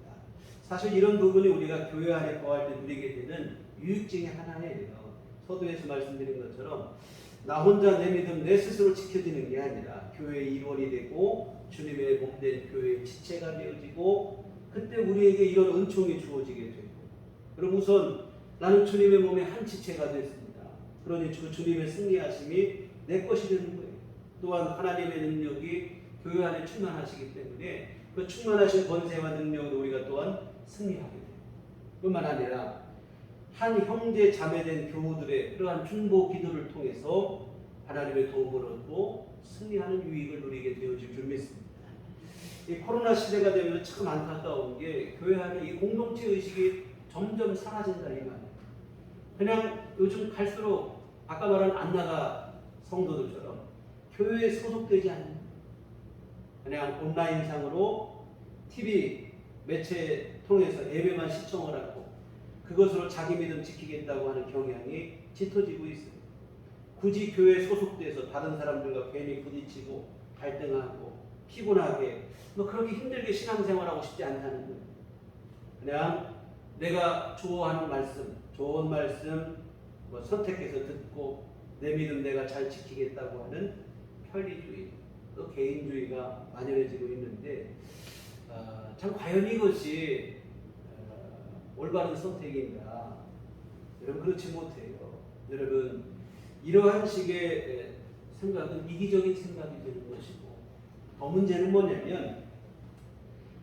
사실 이런 부분이 우리가 교회 안에 거할 때 누리게 되는 유익 중에 하나예요. 서두에서 말씀드린 것처럼 나 혼자 내 믿음 내 스스로 지켜지는 게 아니라 교회의 일원이 되고 주님의 몸된 교회의 지체가 되어지고 그때 우리에게 이런 은총이 주어지게 되고 그럼 우선 나는 주님의 몸의 한 지체가 됐습니다. 그러니 그 주님의 승리하심이 내 것이 되는 거예요. 또한 하나님의 능력이 교회 안에 충만하시기 때문에 그 충만하신 권세와 능력으로 우리가 또한 승리하게 돼요. 뿐만 아니라 한 형제 자매된 교우들의 그러한 중보 기도를 통해서 하나님의 도움을 얻고 승리하는 유익을 누리게 되어질 줄 믿습니다. 이 코로나 시대가 되면서 참 안타까운 게 교회 안에 이 공동체 의식이 점점 사라진다 이 말이에요. 그냥 요즘 갈수록 아까 말한 안나가 성도들처럼 교회에 소속되지 않는 그냥 온라인상으로 TV 매체 통해서 예배만 시청을 하고 그것으로 자기 믿음 지키겠다고 하는 경향이 짙어지고 있어요. 굳이 교회에 소속돼서 다른 사람들과 괜히 부딪히고 갈등하고 피곤하게 그렇게 힘들게 신앙생활하고 싶지 않다는 거예요. 그냥 내가 좋아하는 말씀, 좋은 말씀 선택해서 듣고 내 믿음 내가 잘 지키겠다고 하는 편리주의, 또 개인주의가 만연해지고 있는데 참 과연 이것이 올바른 선택인가? 여러분 그렇지 못해요. 여러분 이러한 식의 생각은 이기적인 생각이 되는 것이고 더 문제는 뭐냐면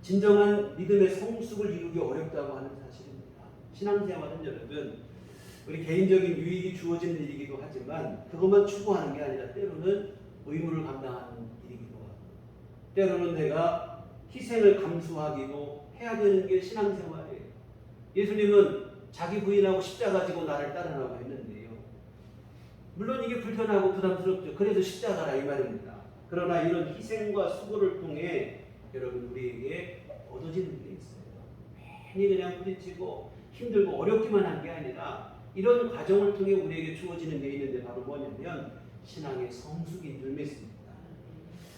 진정한 믿음의 성숙을 이루기 어렵다고 하는 사실입니다. 신앙생활은 여러분 우리 개인적인 유익이 주어지는 일이기도 하지만 그것만 추구하는 게 아니라 때로는 의무를 감당하는 일이기도 하고 때로는 내가 희생을 감수하기도 해야 되는 게 신앙생활이에요. 예수님은 자기 부인하고 십자가 지고 나를 따르라고 했는데요. 물론 이게 불편하고 부담스럽죠. 그래서 십자가라 이 말입니다. 그러나 이런 희생과 수고를 통해 여러분 우리에게 얻어지는 게 있어요. 괜히 그냥 부딪히고 힘들고 어렵기만 한 게 아니라 이런 과정을 통해 우리에게 주어지는 게 있는데 바로 뭐냐면 신앙의 성숙인 줄 믿습니다.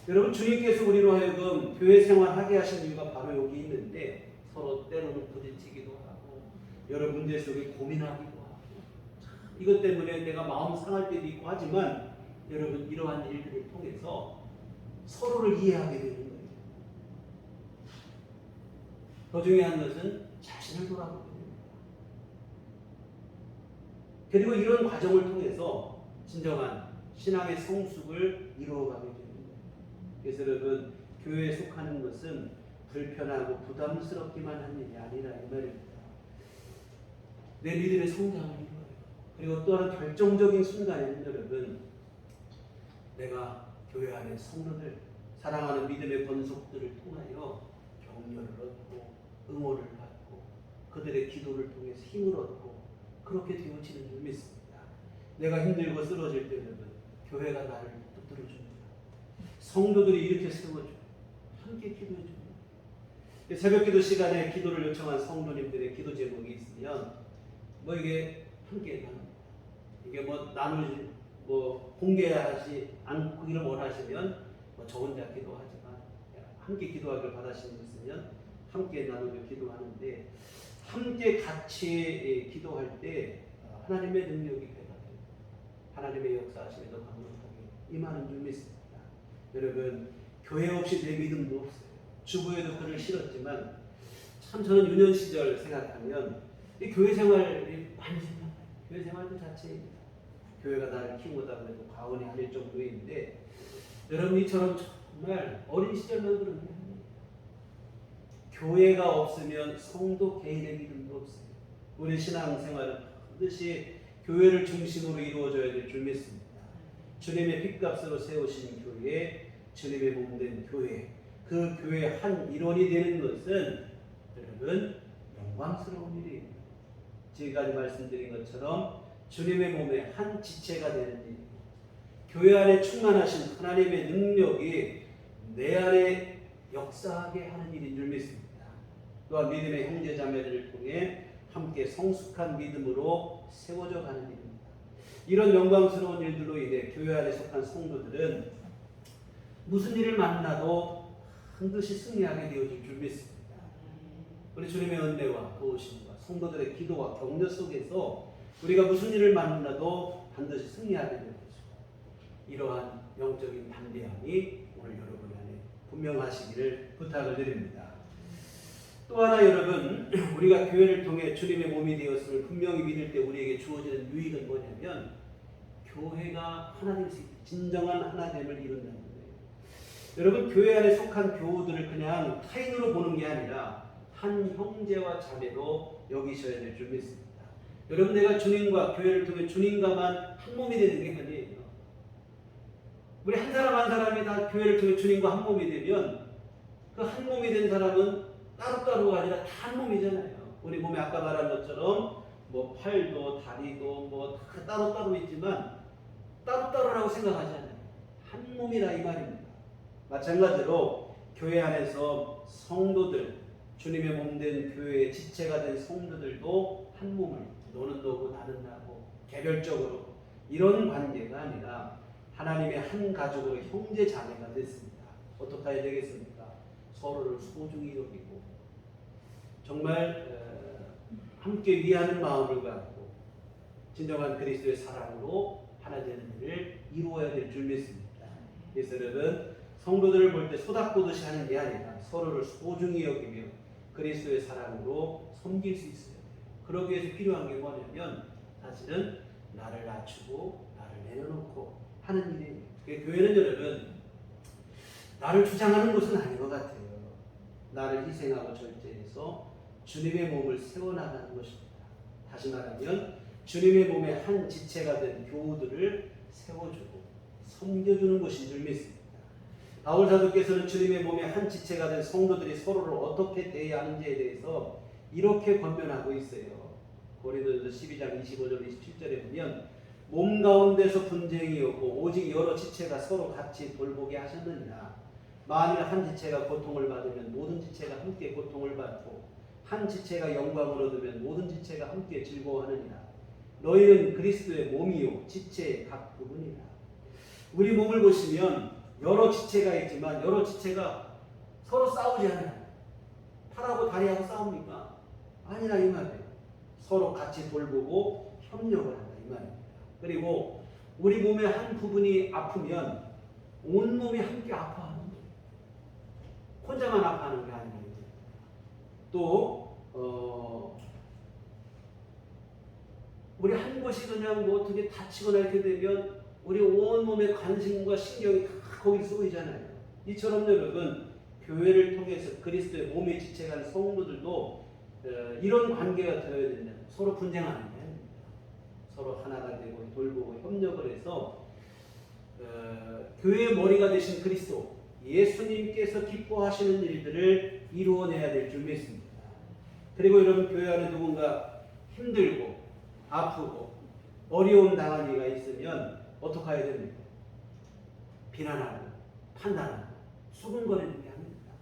여러분 주님께서 우리로 하여금 교회 생활하게 하신 이유가 바로 여기 있는데 서로 때로는 부딪히기도 하고 여러 문제 속에 고민하기도 하고 이것 때문에 내가 마음 상할 때도 있고 하지만 여러분 이러한 일들을 통해서 서로를 이해하게 되는 거예요. 더 중요한 것은 자신을 돌아보게 됩니다. 그리고 이런 과정을 통해서 진정한 신앙의 성숙을 이루어가게 됩니다. 그래서 여러분 교회에 속하는 것은 불편하고 부담스럽기만 한 일이 아니라 이 말입니다. 내 믿음의 성장을 이루어요. 그리고 또 다른 결정적인 순간에는 여러분 내가 교회 안의 성도들 사랑하는 믿음의 권속들을 통하여 격려를 얻고 응원을 받고 그들의 기도를 통해서 힘을 얻고 그렇게 되어지는 줄 믿습니다. 내가 힘들고 쓰러질 때 여러분 교회가 나를 붙들어줍니다. 성도들이 이렇게 세워줘요. 함께 기도해줍니다. 새벽기도 시간에 기도를 요청한 성도님들의 기도 제목이 있으면 뭐 이게 함께 나눕니다. 이게 뭐 나누지 뭐 공개하지 않기를 원하시면 뭐 저 혼자 기도하지만 함께 기도하기를 바라시는 분 있으면 함께 나누며 기도하는데 함께 같이 기도할 때 하나님의 능력이 배가돼요. 하나님의 역사하심이 더 강력하게 임하는 줄 믿습니다. 여러분 교회 없이 내 믿음도 없어요. 주부에도 글을 실었지만 참 저는 유년 시절 생각하면 이 교회 생활이 많이 생각나요. 교회 생활 그 자체입니다. 교회가 나를 키우다고 해도 과언이 아닐 정도인데 여러분 이처럼 정말 어린 시절만 그런 게 아닙니다. 교회가 없으면 성도 개인의 믿음도 없어요. 우리 신앙생활은 반드시 교회를 중심으로 이루어져야 될 줄 믿습니다. 주님의 핏값으로 세우신 교회, 주님의 몸된 교회, 그 교회의 한 일원이 되는 것은 여러분 영광스러운 일이에요. 지금까지 말씀드린 것처럼 주님의 몸의 한 지체가 되는 일이에요. 교회 안에 충만하신 하나님의 능력이 내 안에 역사하게 하는 일인 줄 믿습니다. 또한 믿음의 형제 자매들을 통해 함께 성숙한 믿음으로 세워져 가는 일입니다. 이런 영광스러운 일들로 인해 교회 안에 속한 성도들은 무슨 일을 만나도 반드시 승리하게 되어질 줄 믿습니다. 우리 주님의 은혜와 도우심과 성도들의 기도와 격려 속에서 우리가 무슨 일을 만나도 반드시 승리하게 될 것이고 이러한 영적인 담대함이 오늘 여러분 안에 분명하시기를 부탁을 드립니다. 또 하나 여러분 우리가 교회를 통해 주님의 몸이 되었음을 분명히 믿을 때 우리에게 주어지는 유익은 뭐냐면 교회가 하나됨이 진정한 하나됨을 이룬다는 거예요. 여러분 교회 안에 속한 교우들을 그냥 타인으로 보는 게 아니라 한 형제와 자매로 여기셔야 될 줄 믿습니다. 여러분 내가 주님과 교회를 통해 주님과만 한 몸이 되는 게 아니에요. 우리 한 사람 한 사람이 다 교회를 통해 주님과 한 몸이 되면 그 한 몸이 된 사람은 따로따로가 아니라 다 한 몸이잖아요. 우리 몸에 아까 말한 것처럼 뭐 팔도 다리도 뭐 다 따로따로 있지만 따로따로라고 생각하지 않아요. 한 몸이라 이 말입니다. 마찬가지로 교회 안에서 성도들 주님의 몸된 교회의 지체가 된 성도들도 한 몸을 너는 너고 나는 나고 개별적으로 이런 관계가 아니라 하나님의 한 가족으로 형제 자매가 됐습니다. 어떻게 해야 되겠습니까? 서로를 소중히 여기고 정말 함께 위하는 마음을 갖고 진정한 그리스도의 사랑으로 하나 되는 일을 이루어야 될 줄 믿습니다. 그래서 여러분 성도들을 볼 때 소닥보듯이 하는 게 아니라 서로를 소중히 여기며 그리스도의 사랑으로 섬길 수 있어요. 그러기 위해서 필요한 게 뭐냐면 사실은 나를 낮추고 나를 내려놓고 하는 일이에요. 교회는 여러분 나를 주장하는 것은 아닌 것 같아요. 나를 희생하고 절제해서 주님의 몸을 세워나가는 것입니다. 다시 말하면 주님의 몸의 한 지체가 된 교우들을 세워주고 섬겨주는 것인 줄 믿습니다. 바울 사도께서는 주님의 몸의 한 지체가 된 성도들이 서로를 어떻게 대해야 하는지에 대해서 이렇게 권면하고 있어요. 고린도전서 12장 25절 27절에 보면 몸 가운데서 분쟁이 없고 오직 여러 지체가 서로 같이 돌보게 하셨느니라. 만일 한 지체가 고통을 받으면 모든 지체가 함께 고통을 받고 한 지체가 영광을 얻으면 모든 지체가 함께 즐거워하느니라. 너희는 그리스도의 몸이요 지체의 각 부분이라. 우리 몸을 보시면 여러 지체가 있지만 여러 지체가 서로 싸우지 않아요. 팔하고 다리하고 싸웁니까? 아니라 이 말이에요. 서로 같이 돌보고 협력을 한다 이 말입니다. 그리고 우리 몸의 한 부분이 아프면 온 몸이 함께 아파하는 거예요. 혼자만 아파하는 게 아니에요. 또 우리 한 곳이 그냥 뭐 어떻게 다치거나 이렇게 되면 우리 온 몸의 관심과 신경이 다 거기 쏘이잖아요. 이처럼 여러분 교회를 통해서 그리스도의 몸에 지체간 성도들도 이런 관계가 되어야 된다. 서로 분쟁하는 게 아닙니다. 서로 하나가 되고 돌보고 협력을 해서 교회의 머리가 되신 그리스도 예수님께서 기뻐하시는 일들을 이루어내야 될 줄 믿습니다. 그리고 여러분 교회 안에 누군가 힘들고 아프고 어려움 당한 이가 있으면 어떻게 해야 됩니까? 비난하고 판단하고 수군거리는 게 아닙니다.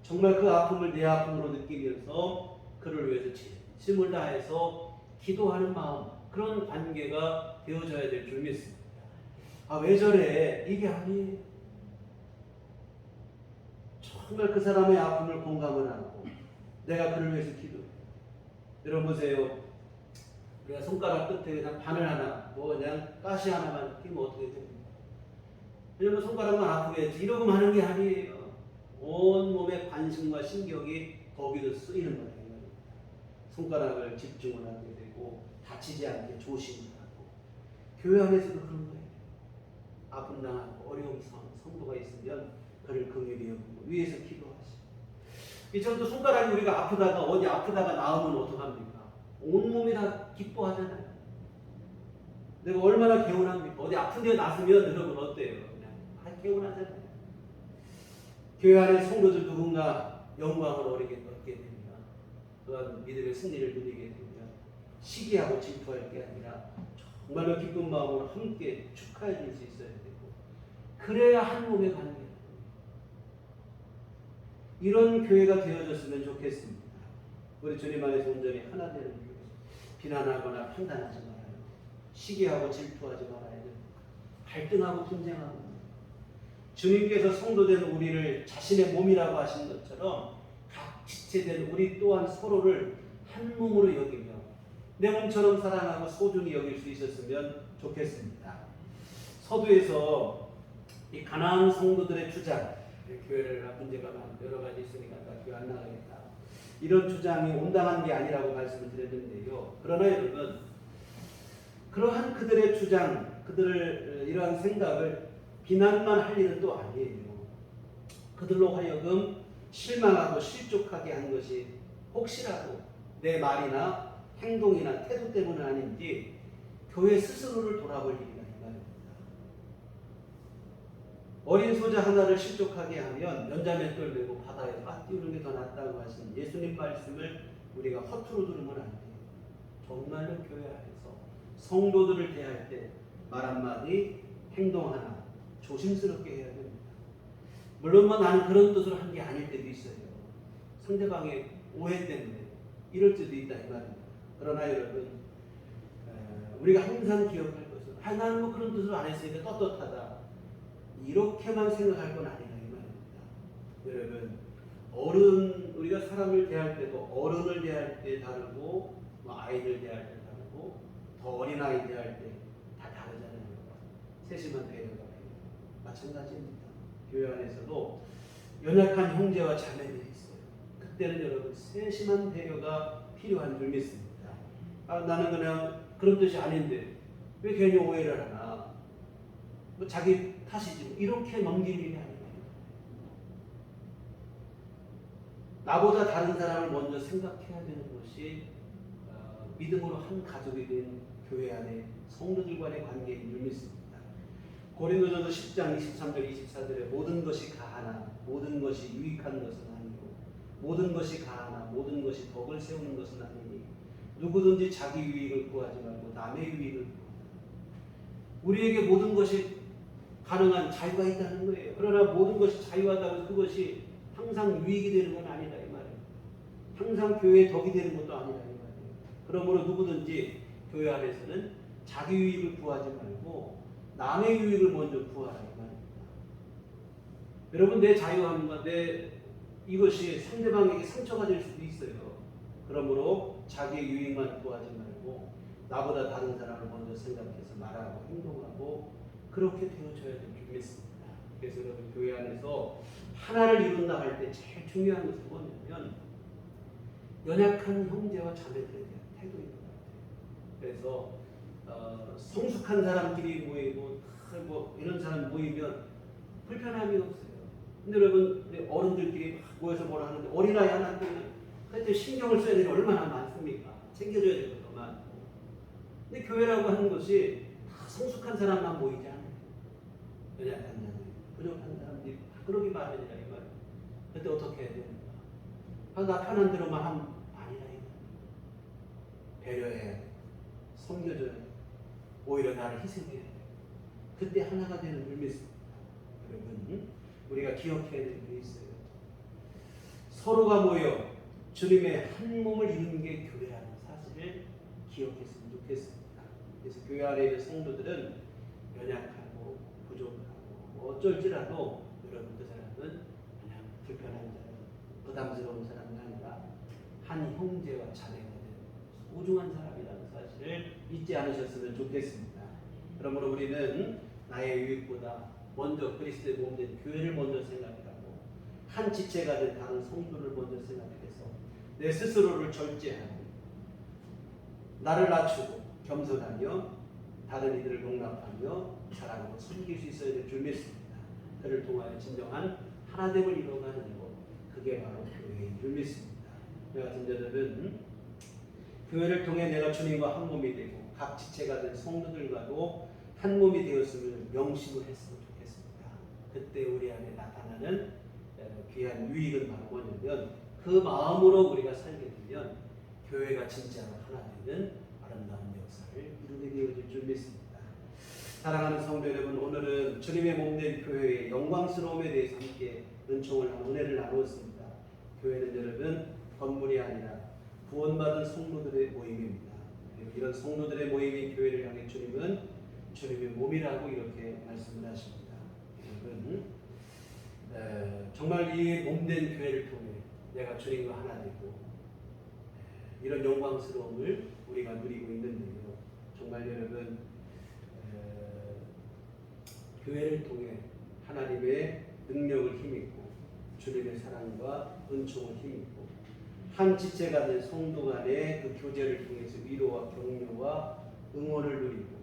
정말 그 아픔을 내 아픔으로 느끼면서 그를 위해서 힘을 다해서 기도하는 마음, 그런 관계가 되어져야 될 줄 믿습니다. 아, 왜 저래? 이게 아니에요. 정말 그 사람의 아픔을 공감을 하고 내가 그를 위해서 기도해요. 여러분 보세요. 우리가 손가락 끝에 그냥 바늘 하나, 뭐 그냥 가시 하나만 끼면 어떻게 됩니까? 왜냐면 손가락만 아프겠지. 이러고 하는 게 아니에요. 온 몸의 관심과 신경이 거기도 쓰이는 거예요. 손가락을 집중을 하게 되고 다치지 않게 조심을 하고 교회 안에서도 그런 거예요. 아픔 당하고 어려운 성도가 있으면 그를 긍휼히 여기고 위에서 기도하시고 이처럼도 손가락이 우리가 아프다가 어디 아프다가 나으면 어떡합니까? 온몸이 다 기뻐하잖아요. 내가 얼마나 개운합니까? 어디 아픈 데 났으면 여러분 어때요? 그냥 다 개운하잖아요. 교회 안에 성도들 누군가 영광을 얻게 됩니다. 또한 믿음의 승리를 누리게 되면 시기하고 질투할 게 아니라 정말로 기쁜 마음으로 함께 축하해 줄 수 있어야 되고 그래야 한 몸의 관계 이런 교회가 되어졌으면 좋겠습니다. 우리 주님 안에서 온전히 하나 되는 교회. 비난하거나 판단하지 말아요. 시기하고 질투하지 말아요. 갈등하고 분쟁하고 주님께서 성도된 우리를 자신의 몸이라고 하신 것처럼 각 지체된 우리 또한 서로를 한 몸으로 여기며 내 몸처럼 사랑하고 소중히 여길 수 있었으면 좋겠습니다. 서두에서 이 가나안 성도들의 주장, 교회를 문제가 여러 가지 있으니까 교회 안 나가겠다. 이런 주장이 온당한 게 아니라고 말씀을 드렸는데요. 그러나 여러분, 그러한 그들의 주장, 그들을 이러한 생각을 비난만 할 일은 또 아니에요. 그들로 하여금 실망하고 실족하게 한 것이 혹시라도 내 말이나 행동이나 태도 때문은 아닌지 교회 스스로를 돌아볼 일이다 이 말입니다. 어린 소자 하나를 실족하게 하면 연자맷돌 메고 바다에 빠띄우는 게 더 낫다고 하신 예수님 말씀을 우리가 허투루 들으면 안 돼요. 정말로 교회 안에서 성도들을 대할 때 말 한마디, 행동 하나 조심스럽게 해야 됩니다. 물론 뭐 나는 그런 뜻으로 한 게 아닐 때도 있어요. 상대방의 오해 때문에 이럴 때도 있다 이 말입니다. 그러나 여러분 우리가 항상 기억할 것은 나는 뭐 그런 뜻으로 안 했으니까 떳떳하다 이렇게만 생각할 건 아니다 이 말입니다. 여러분 우리가 사람을 대할 때도 어른을 대할 때 다르고 뭐 아이들 대할 때 다르고 더 어린 아이 대할 때 다 다르잖아요. 세심한 배려가 마찬가지입니다. 교회 안에서도 연약한 형제와 자매들이 있어요. 그때는 여러분 세심한 배려가 필요한 줄 믿습니다. 나는 그냥 그런 뜻이 아닌데 왜 괜히 오해를 하나? 뭐 자기 탓이지 이렇게 넘길 일이 아니에요. 나보다 다른 사람을 먼저 생각해야 되는 것이 믿음으로 한 가족이 된 교회 안에 성도들과의 관계인 줄 믿습니다. 고린도전서 10장 23절 24절에 모든 것이 가하나 모든 것이 유익한 것은 아니고 모든 것이 가하나 모든 것이 덕을 세우는 것은 아니니 누구든지 자기 유익을 구하지 말고 남의 유익을 구하라. 우리에게 모든 것이 가능한 자유가 있다는 거예요. 그러나 모든 것이 자유하다고 해서 그것이 항상 유익이 되는 건 아니다 이 말이에요. 항상 교회의 덕이 되는 것도 아니다 이 말이에요. 그러므로 누구든지 교회 안에서는 자기 유익을 구하지 말고 남의 유익을 먼저 구하라 이 말입니다. 여러분, 내 자유함과 내 이것이 상대방에게 상처가 될 수도 있어요. 그러므로 자기의 유익만 구하지 말고 나보다 다른 사람을 먼저 생각해서 말하고 행동하고 그렇게 되어져야 될 줄 믿습니다. 그래서 여러분, 교회 안에서 하나를 이룬다 할 때 제일 중요한 것은 뭐냐면 연약한 형제와 자매들에 대한 태도인 것 같아요. 그래서 성숙한 사람끼리 모이고 뭐 이런 사람 모이면 불편함이 없어요. 근데 여러분, 어른들끼리 막 모여서 뭐라 하는데 어린아이 하나 때문에 그때 신경을 써야 되는 얼마나 많습니까? 챙겨줘야 될 것도 많고. 근데 교회라고 하는 것이 다 성숙한 사람만 모이지 않아요. 연약한 자들, 부족한 사람들이 다 그러기 마련이라 이 말이에요. 그때 어떻게 해야 되는가? 나 편한 대로만 하면 아니라 이 말이에요. 배려해야 돼. 섬겨줘야 돼. 오히려 나를 희생해야 돼. 그때 하나가 되는 줄 믿습니다. 여러분, 우리가 기억해야 될 게 있어요. 서로가 모여 주님의 한 몸을 이루는 게 교회라는 사실을 기억했으면 좋겠습니다. 그래서 교회 안에 있는 성도들은 연약하고 부족하고 어쩔지라도 여러분, 그 사람은 그냥 불편한 사람, 부담스러운 사람이 아니라 한 형제와 자매가 되는 소중한 사람이라는 사실을 잊지 않으셨으면 좋겠습니다. 그러므로 우리는 나의 유익보다 먼저 그리스도의 몸된 교회를 먼저 생각하고 한 지체가 된 다른 성도를 먼저 생각해서 내 스스로를 절제하고 나를 낮추고 겸손하며 다른 이들을 용납하며 사랑으로 섬길 수 있어야 될 줄 믿습니다. 그를 통하여 진정한 하나됨을 이루어가는 것, 그게 바로 교회인 줄 믿습니다. 저 같은 자들은 교회를 통해 내가 주님과 한 몸이 되고 각 지체가 된 성도들과도 한 몸이 되었음을 명심을 했으면 좋겠습니다. 그때 우리 안에 나타나는 귀한 유익은 바로 뭐냐면 그 마음으로 우리가 살게 되면 교회가 진짜로 하나 되는 아름다운 역사를 이루게 되어질 줄 믿습니다. 사랑하는 성도 여러분, 오늘은 주님의 몸된 교회의 영광스러움에 대해서 함께 은총을 은혜를 나누었습니다. 교회는 여러분 건물이 아니라 구원받은 성도들의 모임입니다. 이런 성도들의 모임인 교회를 향해 주님은 주님의 몸이라고 이렇게 말씀을 하십니다. 여러분, 정말 이 몸된 교회를 통해 내가 주님과 하나 되고 이런 영광스러움을 우리가 누리고 있는데요. 정말 여러분, 교회를 통해 하나님의 능력을 힘입고 주님의 사랑과 은총을 힘입고 한 지체가 된 성도 간의 그 교제를 통해서 위로와 격려와 응원을 누리고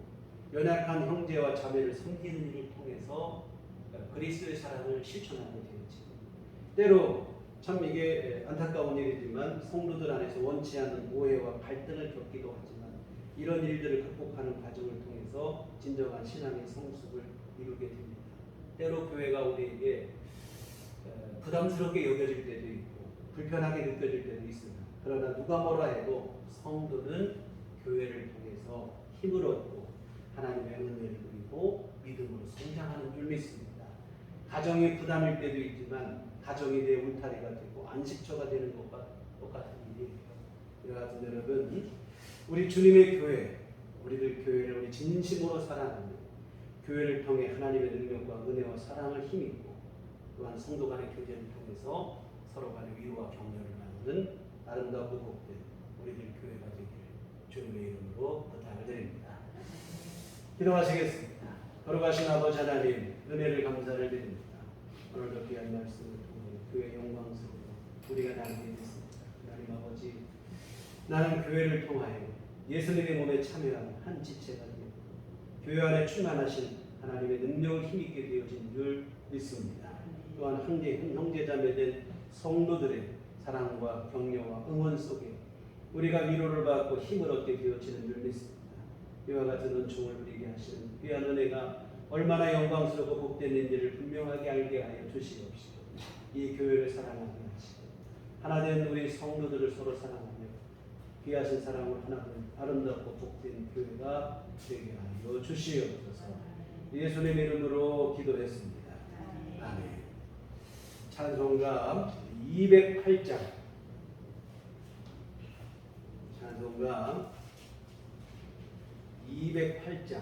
연약한 형제와 자매를 섬기는 일을 통해서 그리스도의 사랑을 실천하게 되었지. 때로 참 이게 안타까운 일이지만 성도들 안에서 원치 않는 오해와 갈등을 겪기도 하지만 이런 일들을 극복하는 과정을 통해서 진정한 신앙의 성숙을 이루게 됩니다. 때로 교회가 우리에게 부담스럽게 여겨질 때도 있고 불편하게 느껴질 때도 있습니다. 그러나 누가 뭐라 해도 성도는 교회를 통해서 힘을 얻고 하나님의 은혜를 누리고 믿음으로 성장하는 줄 믿습니다. 가정이 부담일 때도 있지만 가정이 내 울타리가 되고 안식처가 되는 것과 똑같은 일이에요. 이와 같은 여러분, 우리 주님의 교회, 우리들 교회를 우리 진심으로 사랑하며 교회를 통해 하나님의 능력과 은혜와 사랑을 힘입고 또한 성도 간의 교제를 통해서 서로 간의 위로와 격려를 나누는 아름답고 복된 우리들 교회가 되기를 주님의 이름으로 부탁을 드립니다. 기도하시겠습니다. 거룩하신 아버지 하나님, 은혜를 감사를 드립니다. 오늘도 귀한 말씀을 통해 교회 영광스러워 우리가 나누게 됐습니다. 하나님 아버지, 나는 교회를 통하여 예수님의 몸에 참여한 한 지체가 되고 교회 안에 충만하신 하나님의 능력을 힘있게 되어진 줄 믿습니다. 또한 형제자매된 성도들의 사랑과 격려와 응원 속에 우리가 위로를 받고 힘을 얻게 되어지는 줄 믿습니다. 이와 같은 은총을 누리게 하시는 귀한 은혜가 얼마나 영광스럽고 복된인지를 분명하게 알게 하여 주시옵시고 이 교회를 사랑하게 하시고 하나된 우리 성도들을 서로 사랑하며 귀하신 사랑으로 하나된 아름답고 복된 교회가 되게 하여 주시옵소서. 예수님 이름으로 기도했습니다. 아멘. 찬송가 208장 찬송가 성경 208장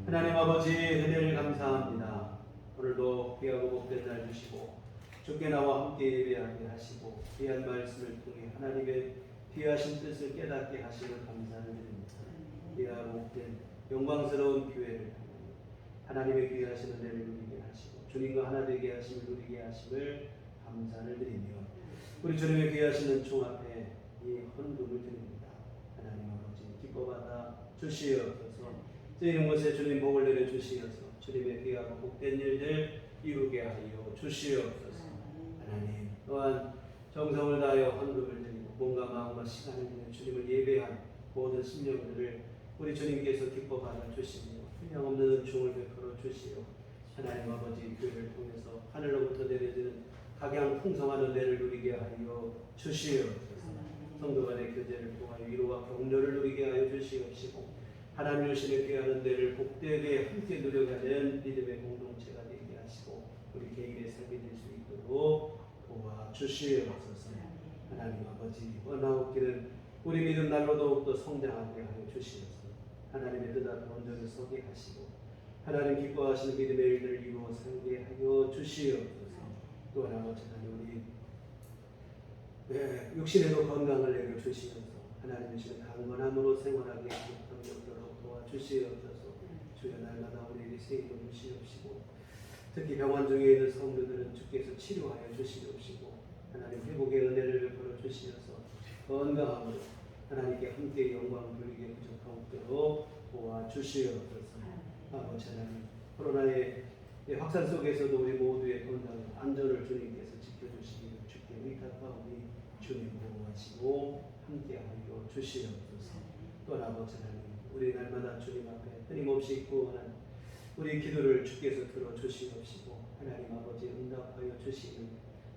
하나님 아버지 은혜를 감사합니다. 오늘도 귀하고 복된 날 주시고 주께 나와 함께 예배하게 하시고 귀한 말씀을 통해 하나님의 귀하신 뜻을 깨닫게 하시는 감사를 드립니다. 귀하고 복된 영광스러운 교회를 통해 하나님의 귀하신 은혜를 누리게 하시고 주님과 하나 되게 하심을 누리게 하심을 감사를 드리며 우리 주님의 귀하신 은총 앞에 이 헌금을 드립니다. 하나님 아버지 기뻐받아 주시옵소서. 쓰이는 곳에 주님 복을 내려 주시어서 주님의 귀하고 복된 일들 이루게 하여 주시옵소서. 하나님 또한 정성을 다하여 헌금을 드리고 몸과 마음과 시간을 내어 주님을 예배한 모든 심령들을 우리 주님께서 기뻐받아 주시며 한량없는 은총을 베풀어 주시오. 하나님 아버지 교회를 통해서 하늘로부터 내려지는 각양 풍성한 은혜를 누리게 하여 주시옵소서. 성도 간의 교제를 통하여 위로와 격려를 누리게 하여 주시옵시고 하나님 주시는 귀한 은혜를 복되게 함께 누려가는 믿음의 공동체가 되게 하시고 우리 개인의 삶이 될 수 있도록 도와주시옵소서. 하나님 아버지 원하옵기는 우리 믿음 날로 더욱더 성장하게 하여 주시옵소서. 하나님의 뜻 앞에 온전히 서게 하시고 하나님 기뻐하시는 믿음의 일들을 이루어 살게 하여 주시옵소서. 또한 아버지 하나님 우리 육신에도 건강을 내려 주시옵소서. 하나님 주시는 강건함으로 생활하게 하도록 도와주시옵소서. 주여 날마다 우리에게 세임을 주시옵시고 특히 병원 중에 있는 성도들은 주께서 치료하여 주시옵시고 하나님 회복의 은혜를 베풀어 주시어서 건강함으로 하나님께 함께 영광 돌리게 부족하도록 도와주시옵소서. 아버지 하나님 코로나의 확산 속에서도 우리 모두의 건강 안전을 주님께서 지켜주시기를 주께 의탁하오니 주님 보호하시고 함께하여 주시옵소서. 또한 아버지 하나님 우리 날마다 주님 앞에 끊임없이 구원한 우리 기도를 주께서 들어주시옵시고 하나님 아버지 응답하여 주시는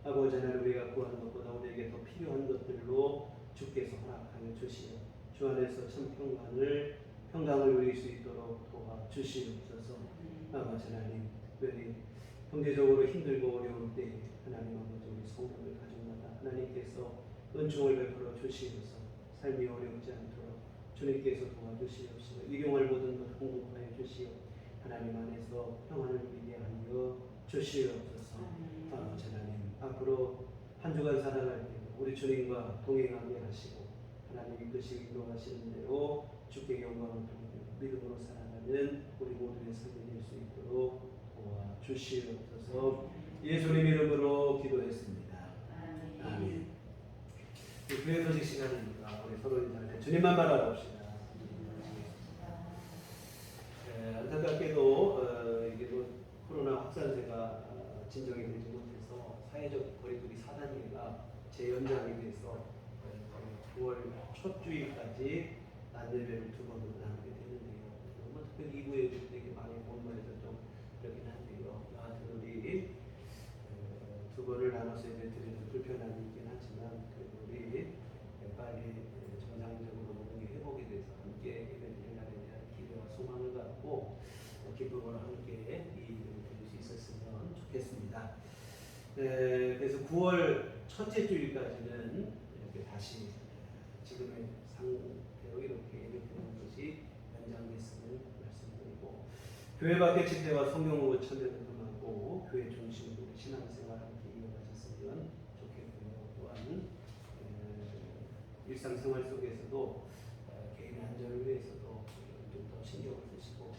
아버지 하나님 우리가 구하는 것보다 우리에게 더 필요한 것들로 주께서 허락하여 주시오. 주 안에서 참 평강을 누릴 수 있도록 도와주시옵소서. 아버지 하나님 특별히 경제적으로 힘들고 어려울 때 하나님 아버지 우리 성도들 가정마다 하나님께서 은총을 베풀어 주시옵소서. 삶이 어렵지 않도록 주님께서 도와주시옵시고 일용할 모든 것 공급하여 주시오. 하나님 안에서 평안을 누리게 하여 주시옵소서. 아버지 하나님 앞으로 한 주간 살아갈 때 우리 주님과 동행하게 하시고 하나님 이끄시고 인도하시는 대로 주께 영광을 돌리고 믿음으로 살아가는 우리 모두의 삶이 될 수 있도록 도와주시옵소서. 예수님 이름으로 기도했습니다. 아멘. 교회 소식 시간입니다. 우리 서로 인사할 때 주님만 바라봅시다. 안타깝게도 이게 뭐 진정이 되지 못해서 사회적 거리두기 4단계가 재연장이 돼서 9월 첫 주일까지 낮 예배를 2번으로 나누게 되는데요. 특별히 2부 예배 되게 많이 본모에서 좀 그렇긴 한데요. 여하튼 우리 2번을 나눠서 예배 드리는 불편함이 있긴 하지만 그래도 우리 빨리 정상적으로 모든 게 회복이 돼서 함께 예배 드릴 날에 대한 기대와 소망을 갖고 기쁨으로 함께 이 예배를 드릴 수 있었으면 좋겠습니다. 그래서 9월 첫째 주일까지는 이렇게 다시 지금의 상태로 이렇게 예배드리는 것이 연장됐음을 말씀드리고, 교회 밖의 집회와 성경으로 참여를 하고 교회 중심으로 신앙생활 함께 이어가셨으면 좋겠고요. 또한 일상생활 속에서도 개인의 안전을 위해서도 좀 더 신경을 쓰시고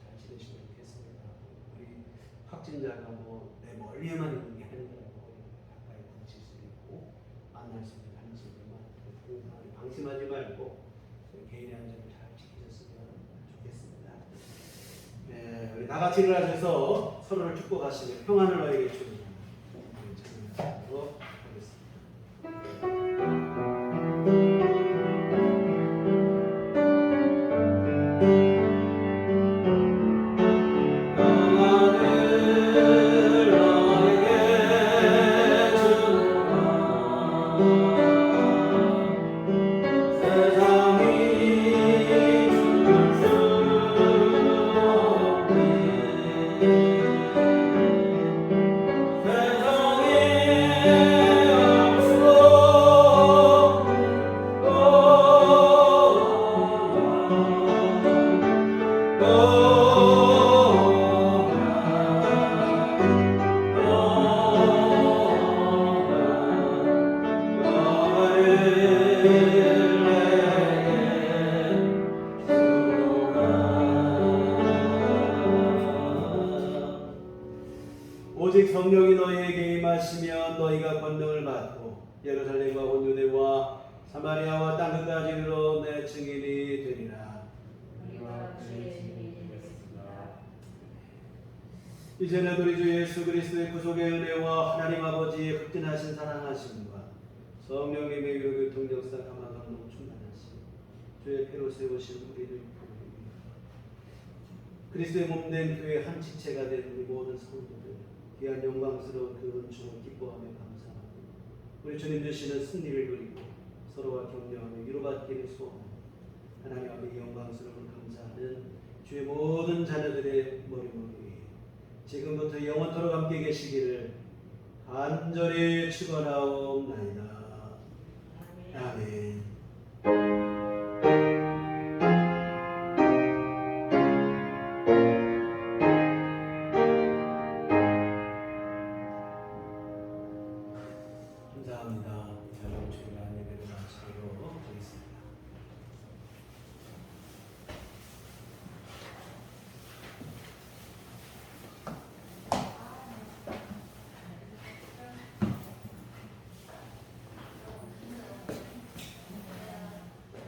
잘 지내시면 좋겠습니다. 우리 확진자가 내 멀리에만 있는 게 아니라고 가까이 부딪힐 수도 있고 만날 수도 있는 수도만 방심하지 말고 개인의 안전을 잘 지키셨으면 좋겠습니다. 우리 다 같이 일어나셔서 서로를 축복하시며 평안을 너에게 주는 찬양하도록 하겠습니다. 오직 성령이 너희에게 임하시면 너희가 권능을 받고 예루살렘과 온 유대와 사마리아와 땅 끝까지 이르러 내 증인이 되리라. 우리가 주의 증인이 되겠습니다. 이제는 우리 주 예수 그리스도의 구속의 은혜와 하나님 아버지의 극진하신 사랑하심과 성령님의 위로 교통역사 감화감동 충만하심 주의 피로 세우신 우리를 부릅니다. 그리스도의 몸된 교회 한 지체가 된 우리 모든 성도들 귀한 영광스러운 그 은총을 기뻐하며 감사하고 우리 주님 되시는 승리를 누리고 서로와 격려하며 위로받기를 소원하며 하나님 앞에 영광스러운 감사하는 주의 모든 자녀들의 머리머리 지금부터 영원토록 함께 계시기를 간절히 축원하옵나이다.